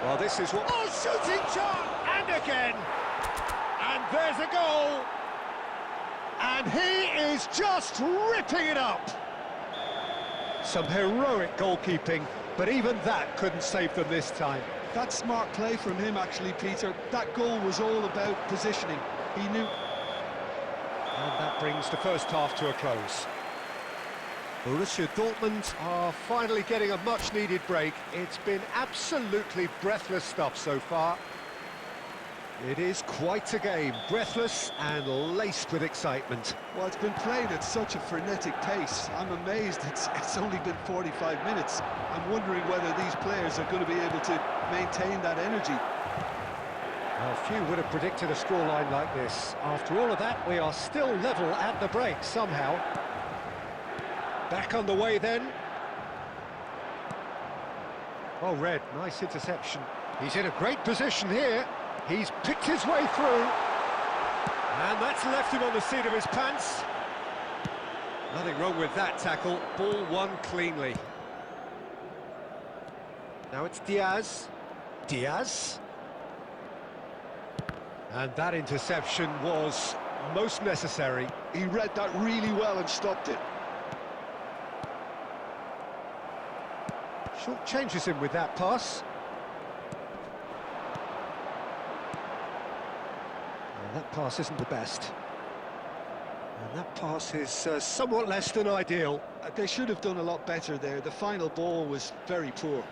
Well, this is what... Oh, shooting shot! And again! And there's a goal! And he is just ripping it up! Some heroic goalkeeping, but even that couldn't save them this time. That's smart play from him, actually, Peter. That goal was all about positioning. He knew... And that brings the first half to a close. Borussia Dortmund are finally getting a much-needed break. It's been absolutely breathless stuff so far. It is quite a game, breathless and laced with excitement. Well, it's been played at such a frenetic pace. I'm amazed it's only been 45 minutes. I'm wondering whether these players are going to be able to maintain that energy. Well, few would have predicted a scoreline like this. After all of that, we are still level at the break somehow. Back on the way then. Oh, Red, nice interception. He's in a great position here. He's picked his way through. And that's left him on the seat of his pants. Nothing wrong with that tackle, ball won cleanly. Now it's Diaz. Diaz. And that interception was most necessary. He read that really well and stopped it. Short changes him with that pass. Well, that pass isn't the best. And that pass is somewhat less than ideal. They should have done a lot better there. The final ball was very poor.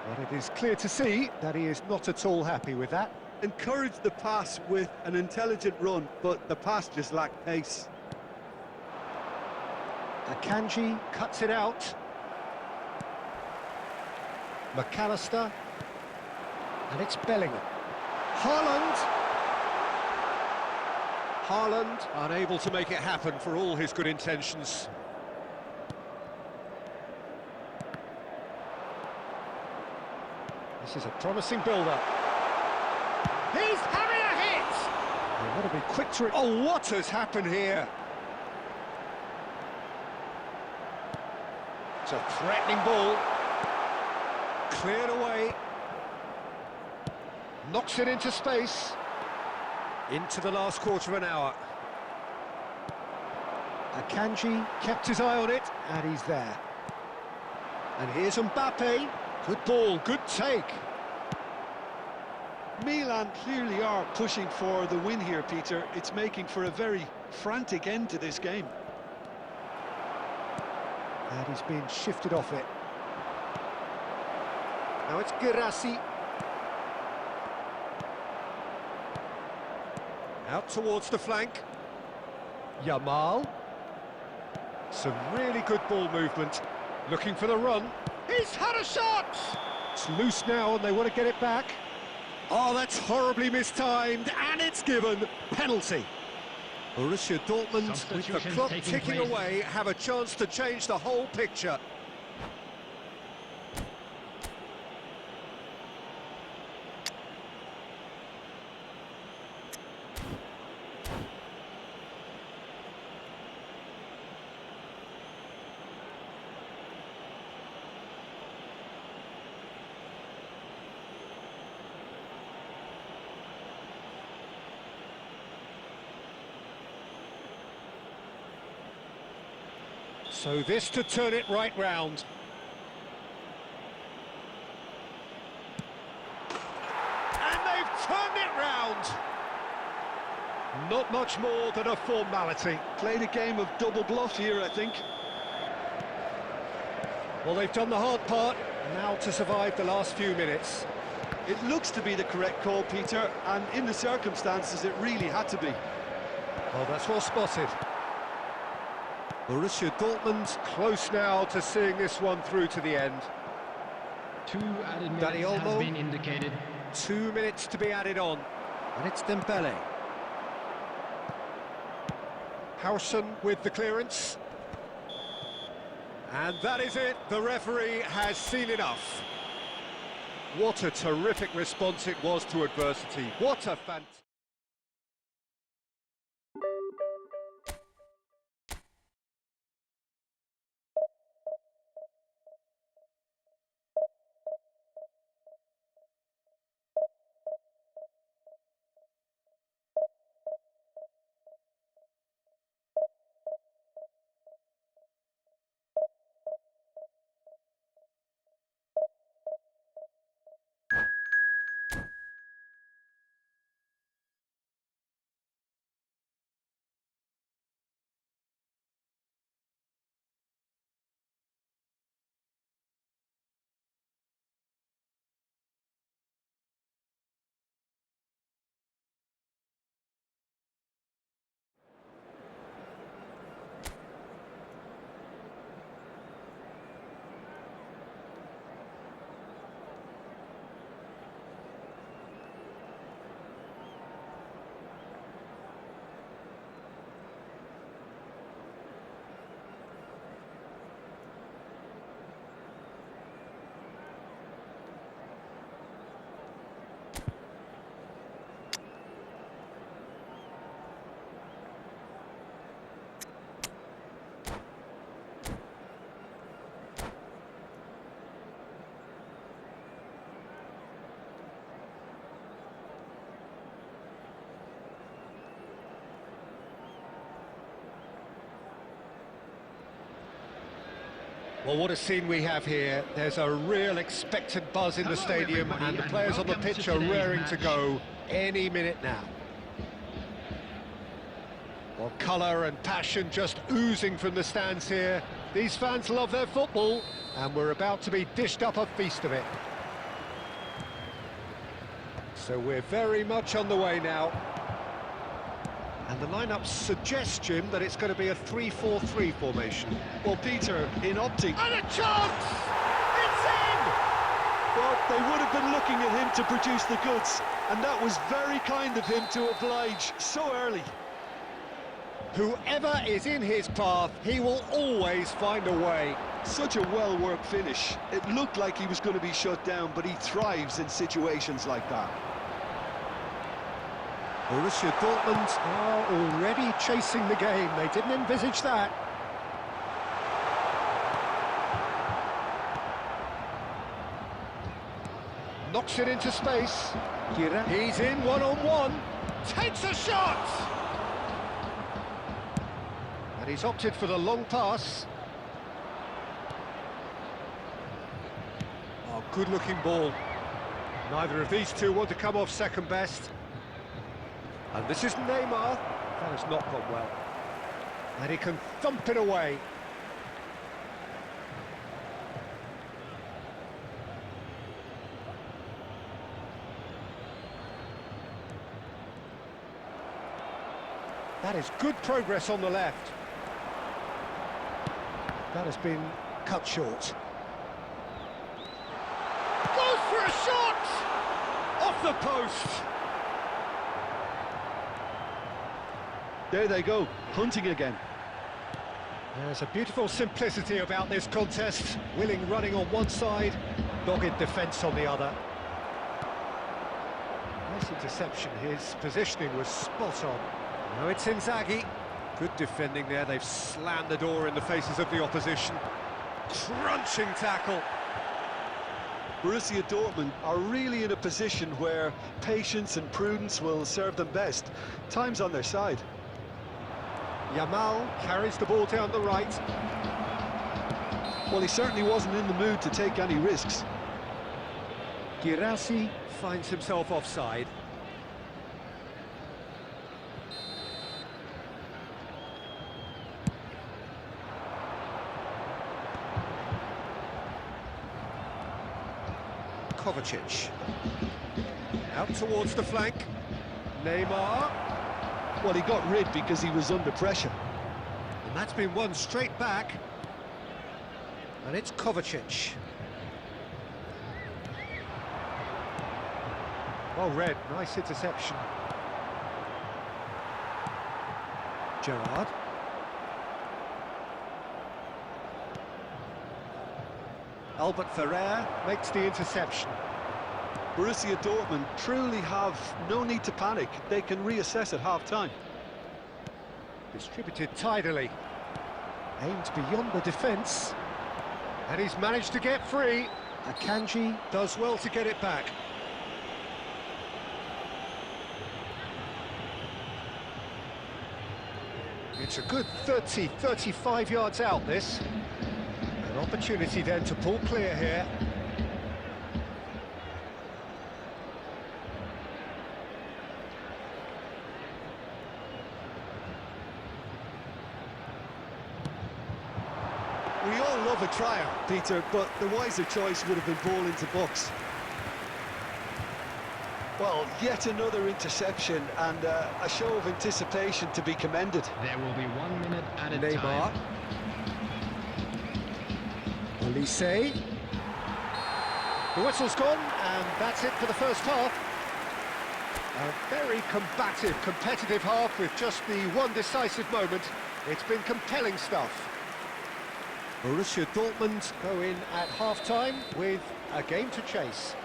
But it is clear to see that he is not at all happy with that. Encouraged the pass with an intelligent run, but the pass just lacked pace. Akanji cuts it out. McAllister. And it's Bellingham. Haaland. Haaland unable to make it happen for all his good intentions. This is a promising build-up. He's having a hit! They've got to be quick to... Oh, what has happened here? It's a threatening ball. Cleared away. Knocks it into space. Into the last quarter of an hour. Akanji kept his eye on it, and he's there. And here's Mbappe. Good ball, good take. Milan clearly are pushing for the win here, Peter. It's making for a very frantic end to this game. And he's been shifted off it. Now it's Girassi. Out towards the flank. Yamal. Some really good ball movement. Looking for the run. He's had a shot! It's loose now and they want to get it back. Oh, that's horribly mistimed, and it's given. Penalty. Borussia Dortmund, with the clock ticking away, have a chance to change the whole picture. So this to turn it right round. And they've turned it round. Not much more than a formality. Played a game of double bluff here, I think. Well, they've done the hard part, now to survive the last few minutes. It looks to be the correct call, Peter, and in the circumstances it really had to be. Well, that's well spotted. Borussia Dortmund close now to seeing this one through to the end. 2 added minutes Danny has Olmo. been indicated. 2 minutes to be added on. And it's Dembele. Howson with the clearance. And that is it. The referee has seen enough. What a terrific response it was to adversity. What a fantastic... Well, what a scene we have here. There's a real expectant buzz in the stadium, and the players on the pitch are raring to go any minute now. Well, colour and passion just oozing from the stands here. These fans love their football, and we're about to be dished up a feast of it. So we're very much on the way now. And the lineup suggests, Jim, that it's going to be a 3-4-3 formation. Well, Peter, in opting... And a chance! It's in! Well, they would have been looking at him to produce the goods, and that was very kind of him to oblige so early. Whoever is in his path, he will always find a way. Such a well-worked finish. It looked like he was going to be shut down, but he thrives in situations like that. Borussia Dortmund are already chasing the game. They didn't envisage that. Knocks it into space. He's in one-on-one. Takes a shot! And he's opted for the long pass. Oh, good-looking ball. Neither of these two want to come off second best. And this is Neymar. That has not gone well. And he can thump it away. That is good progress on the left. That has been cut short. Goes for a shot! Off the post! There they go, hunting again. There's a beautiful simplicity about this contest. Willing running on one side, dogged defence on the other. Nice interception, his positioning was spot on. Now it's Inzaghi. Good defending there, they've slammed the door in the faces of the opposition. Crunching tackle. Borussia Dortmund are really in a position where patience and prudence will serve them best. Time's on their side. Yamal carries the ball down the right. Well, he certainly wasn't in the mood to take any risks. Girassi finds himself offside. Kovacic. Out towards the flank. Neymar. Well, he got rid because he was under pressure. And that's been won straight back. And it's Kovacic. Well read, nice interception. Gerrard. Albert Ferrer makes the interception. Borussia Dortmund truly have no need to panic. They can reassess at half-time. Distributed tidily. Aimed beyond the defence. And he's managed to get free. Akanji does well to get it back. It's a good 30, 35 yards out, this. An opportunity then to pull clear here. We all love a trial, Peter, but the wiser choice would have been ball into box. Well, yet another interception and a show of anticipation to be commended. There will be 1 minute at a Neymar. time. Olise. The whistle's gone, and that's it for the first half. A very combative, competitive half with just the one decisive moment. It's been compelling stuff. Borussia Dortmund go in at half-time with a game to chase.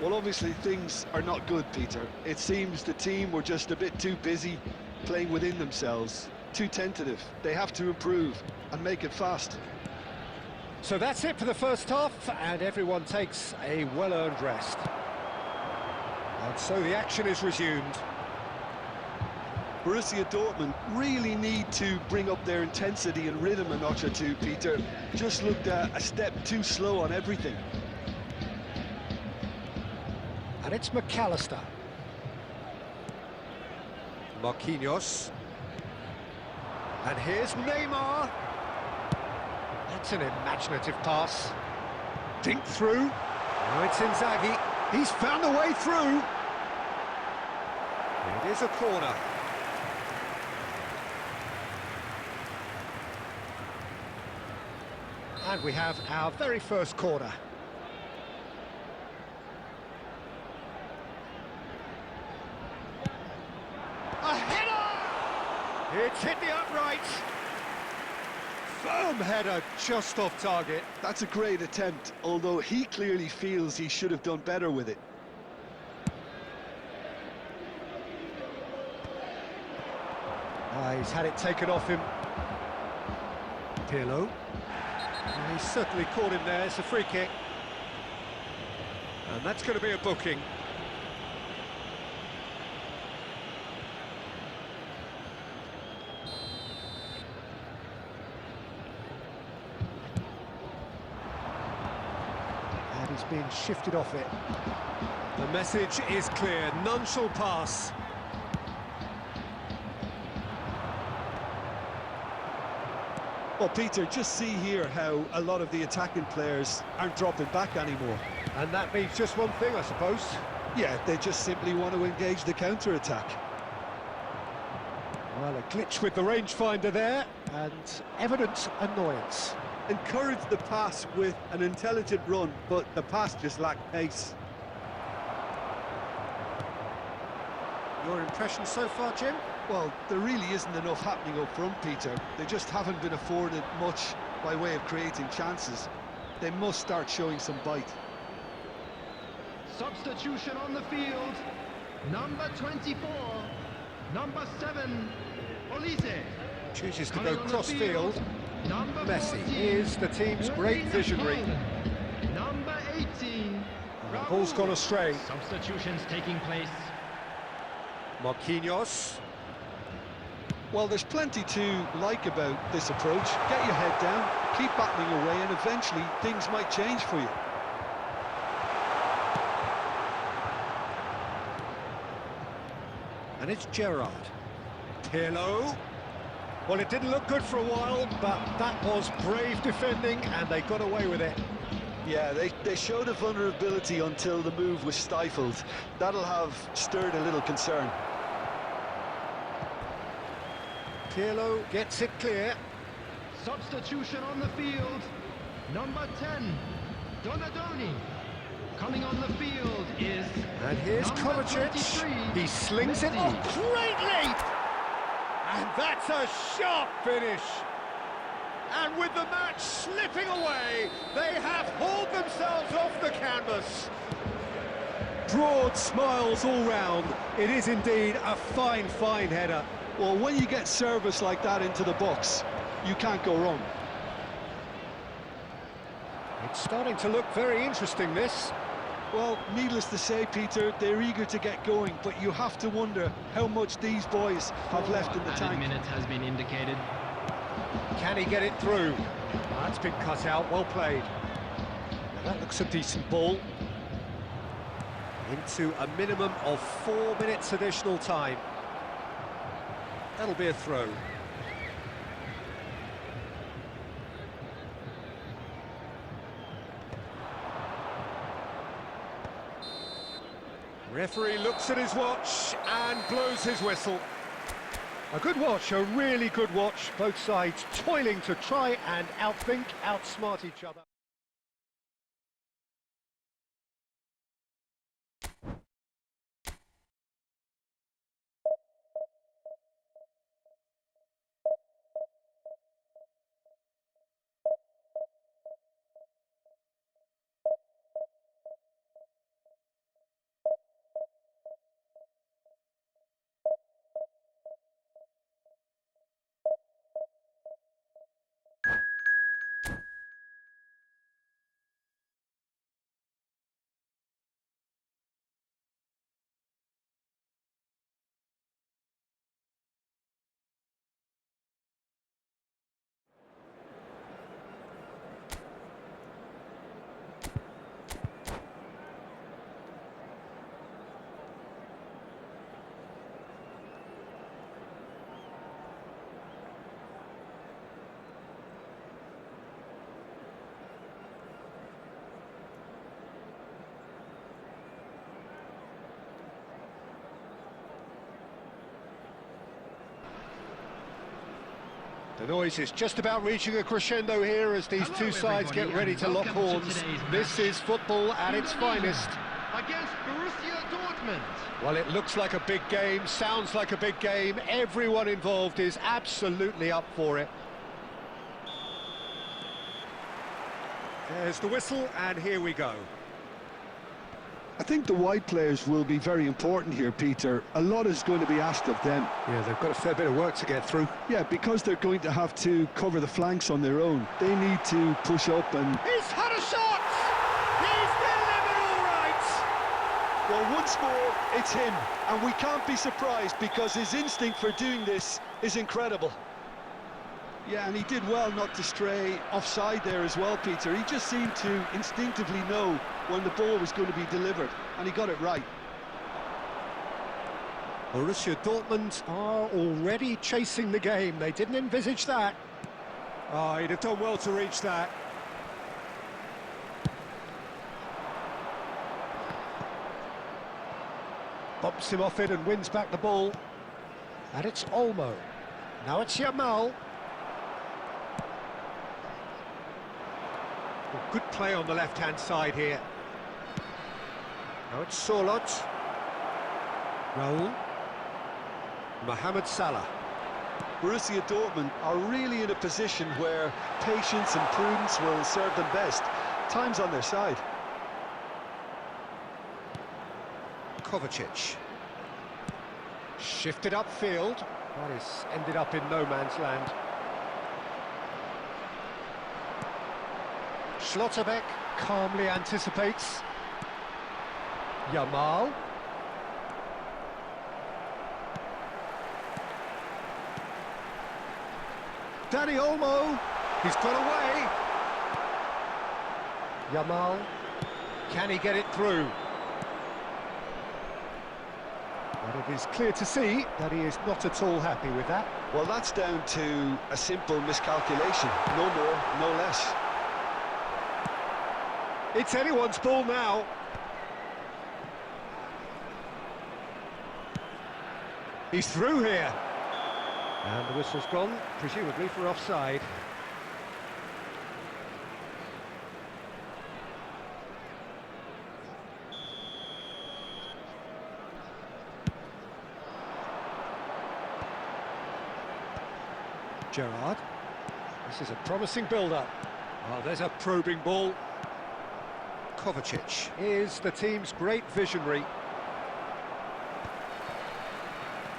Well, obviously things are not good, Peter. It seems the team were just a bit too busy playing within themselves, too tentative. They have to improve and make it fast. So that's it for the first half, and everyone takes a well-earned rest. And so the action is resumed. Borussia Dortmund really need to bring up their intensity and rhythm a notch or two, Peter. Just looked a step too slow on everything. And it's McAllister. Marquinhos. And here's Neymar. That's an imaginative pass. Dink through. Now it's Inzaghi. He's found a way through. It is a corner. And we have our very first corner. A header! It's hit the uprights. Firm header just off target. That's a great attempt, although he clearly feels he should have done better with it. He's had it taken off him. Pirlo. He's certainly caught him there. It's a free kick. And that's going to be a booking. And he's being shifted off it. The message is clear. None shall pass. Well, Peter, just see here how a lot of the attacking players aren't dropping back anymore. And that means just one thing, I suppose. Yeah, they just simply want to engage the counter-attack. Well, a glitch with the rangefinder there, and evident annoyance. Encourage the pass with an intelligent run, but the pass just lacked pace. Your impression so far, Jim? Well, there really isn't enough happening up front, Peter. They just haven't been afforded much by way of creating chances. They must start showing some bite. Substitution on the field. Number 24. Number 7. Olise. Chooses to Coming go on the cross-field. Number Messi 14, is the team's great visionary. Haaland. Number 18. The ball's gone astray. Substitutions taking place. Marquinhos. Well, there's plenty to like about this approach. Get your head down, keep battling away, and eventually things might change for you. And it's Gerrard. Pirlo. Well, it didn't look good for a while, but that was brave defending, and they got away with it. Yeah, they showed a vulnerability until the move was stifled. That'll have stirred a little concern. Pirlo gets it clear. Substitution on the field. Number 10. Donadoni. Coming on the field is... And here's number Kovacic. 23, He slings it Messi. off. Great leap! And that's a sharp finish. And with the match slipping away, they have hauled themselves off the canvas. Broad smiles all round. It is indeed a fine, fine header. Well, when you get service like that into the box, you can't go wrong. It's starting to look very interesting, this. Well, needless to say, Peter, they're eager to get going, but you have to wonder how much these boys have left in the Added tank. minute has been indicated. Can he get it through? That's been cut out, well played. Now that looks a decent ball. Into a minimum of 4 minutes additional time. That'll be a throw. Referee looks at his watch and blows his whistle. A good watch, a really good watch. Both sides toiling to try and outthink, outsmart each other. noise is just about reaching a crescendo here as these two sides get ready to lock horns. This is football at its finest. Against Borussia Dortmund. Well, it looks like a big game, sounds like a big game. Everyone involved is absolutely up for it. There's the whistle, and here we go. I think the wide players will be very important here, Peter. A lot is going to be asked of them. Yeah, they've got a fair bit of work to get through. Yeah, because they're going to have to cover the flanks on their own. They need to push up and... He's had a shot! He's delivered all right! Well, once more, it's him. And we can't be surprised because his instinct for doing this is incredible. Yeah, and he did well not to stray offside there as well, Peter. He just seemed to instinctively know when the ball was going to be delivered, and he got it right. Borussia Dortmund are already chasing the game. They didn't envisage that. Oh, he'd have done well to reach that. Bumps him off it and wins back the ball. And it's Olmo. Now it's Yamal. Well, good play on the left-hand side here. Now it's Sorloth. Raul. Mohamed Salah. Borussia Dortmund are really in a position where patience and prudence will serve them best. Time's on their side. Kovacic. Shifted upfield. That is ended up in no man's land. Schlotterbeck calmly anticipates. Yamal. Dani Olmo. He's got away. Yamal. Can he get it through? But it is clear to see that he is not at all happy with that. Well, that's down to a simple miscalculation. No more, no less. It's anyone's ball now. He's through here. And the whistle's gone, presumably for offside. Gerrard. This is a promising build-up. Oh, there's a probing ball. Kovacic is the team's great visionary.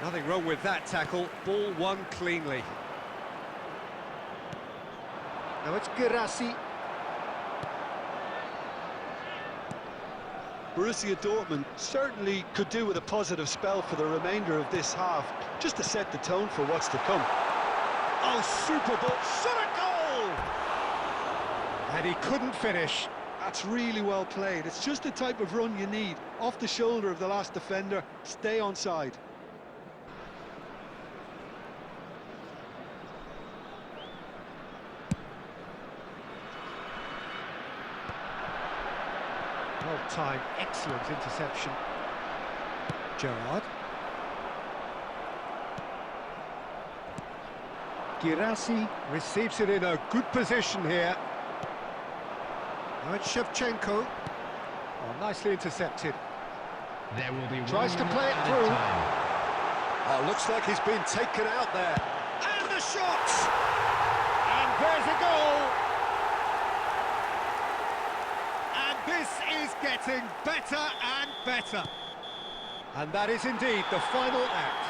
Nothing wrong with that tackle. Ball won cleanly. Now it's Girassi. Borussia Dortmund certainly could do with a positive spell for the remainder of this half, just to set the tone for what's to come. Oh, super ball. Shot a goal! And he couldn't finish. That's really well played. It's just the type of run you need. Off the shoulder of the last defender, stay onside. Well timed, excellent interception. Gerrard. Girassi receives it in a good position here. Now it's Shevchenko. Oh, nicely intercepted. There will be Tries to play it through. Oh, looks like he's been taken out there. And the shot! And there's a goal! And this is getting better and better. And that is indeed the final act.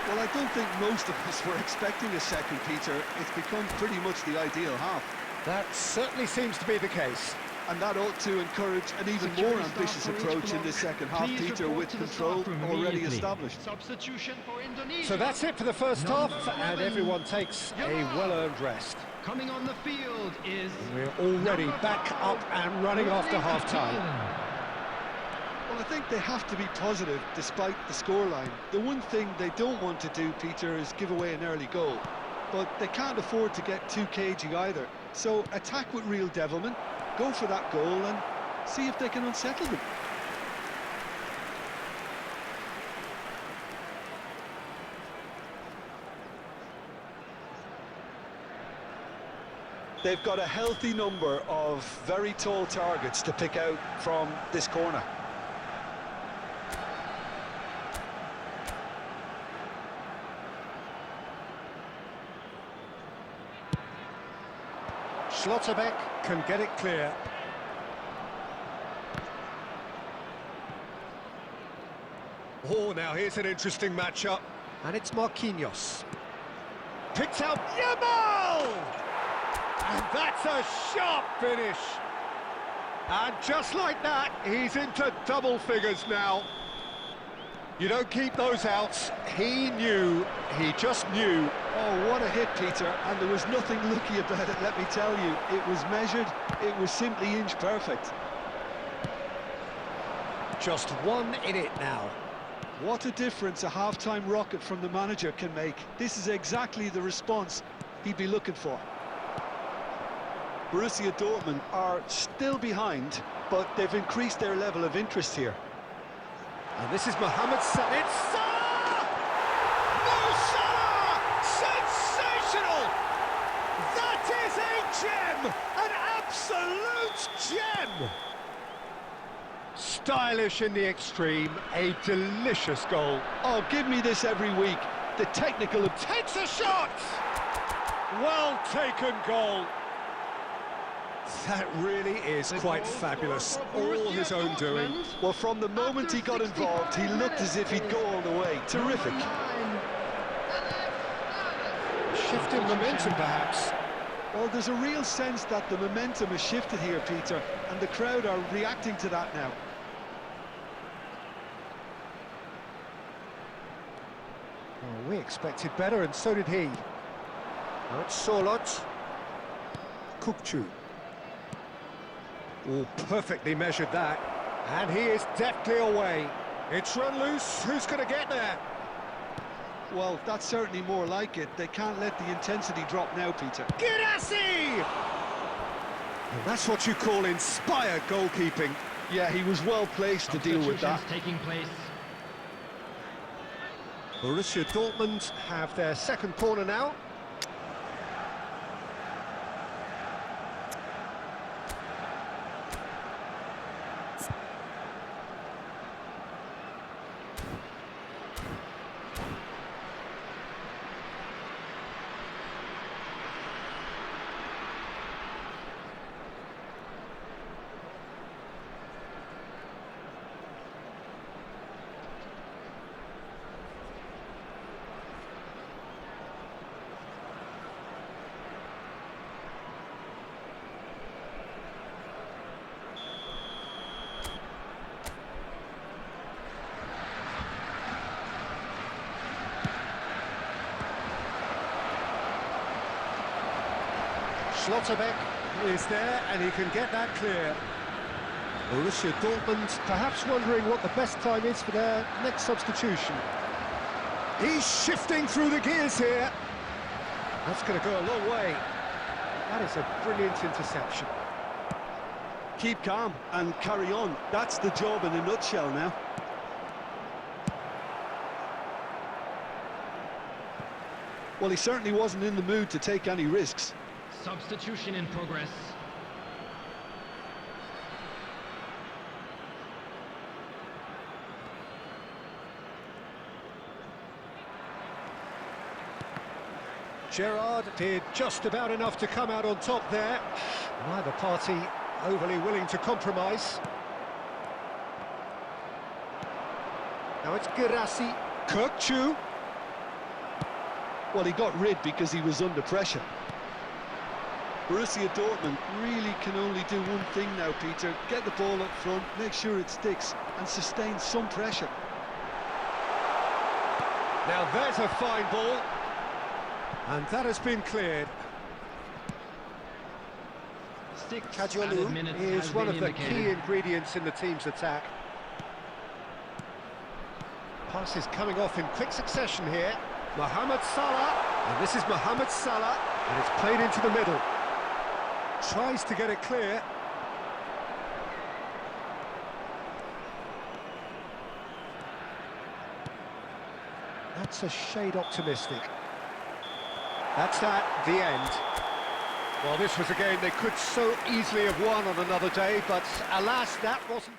Well, I don't think most of us were expecting a second, Peter. It's become pretty much the ideal half. That certainly seems to be the case. And that ought to encourage an even more ambitious approach in the second half, Peter, with control already established. Substitution for Indonesia. So that's it for the first half, and everyone takes a well-earned rest. Coming on the field is... We're already back up and running after half-time. Well, I think they have to be positive despite the scoreline. The one thing they don't want to do, Peter, is give away an early goal. But they can't afford to get too cagey either. So attack with real devilment, go for that goal and see if they can unsettle them. They've got a healthy number of very tall targets to pick out from this corner. Schlotterbeck can get it clear. Oh, now here's an interesting matchup. And it's Marquinhos. Picks out Yamal! And that's a sharp finish. And just like that, he's into double figures now. You don't keep those outs. He just knew. Oh, what a hit, Peter, and there was nothing lucky about it, let me tell you. It was measured, it was simply inch perfect. Just one in it now. What a difference a half-time rocket from the manager can make. This is exactly the response he'd be looking for. Borussia Dortmund are still behind, but they've increased their level of interest here. And this is Mohamed Salah. It's Salah! Mo Salah! Sensational! That is a gem! An absolute gem! Stylish in the extreme, a delicious goal. Oh, give me this every week. The technical... Takes a shot! Well taken goal. That really is quite fabulous. All his own doing. Well, from the moment he got involved, he looked as if he'd go all the way. Terrific. Shift in momentum, perhaps. Well, there's a real sense that the momentum has shifted here, Peter, and the crowd are reacting to that now. Oh, we expected better, and so did he. Now it's Solot. Kukçu. Oh, perfectly measured that. And he is deftly away. It's run loose. Who's going to get there? Well, that's certainly more like it. They can't let the intensity drop now, Peter. Girassi! And that's what you call inspired goalkeeping. Yeah, he was well placed to deal with that. Taking place. Borussia Dortmund have their second corner now. Schlotterbeck is there, and he can get that clear. Borussia Dortmund perhaps wondering what the best time is for their next substitution. He's shifting through the gears here. That's going to go a long way. That is a brilliant interception. Keep calm and carry on. That's the job in a nutshell now. Well, he certainly wasn't in the mood to take any risks. Substitution in progress. Gerrard did just about enough to come out on top there. Neither party overly willing to compromise. Now it's Girassi. Kukçu. Well, he got rid because he was under pressure. Borussia Dortmund really can only do one thing now, Peter. Get the ball up front, make sure it sticks, and sustain some pressure. Now there's a fine ball. And that has been cleared. Kajolu is one of the key ingredients in the team's attack. Passes coming off in quick succession here. Mohamed Salah, and this is Mohamed Salah, and it's played into the middle. Tries to get it clear. That's a shade optimistic. That's at the end. Well, this was a game they could so easily have won on another day, but alas, that wasn't...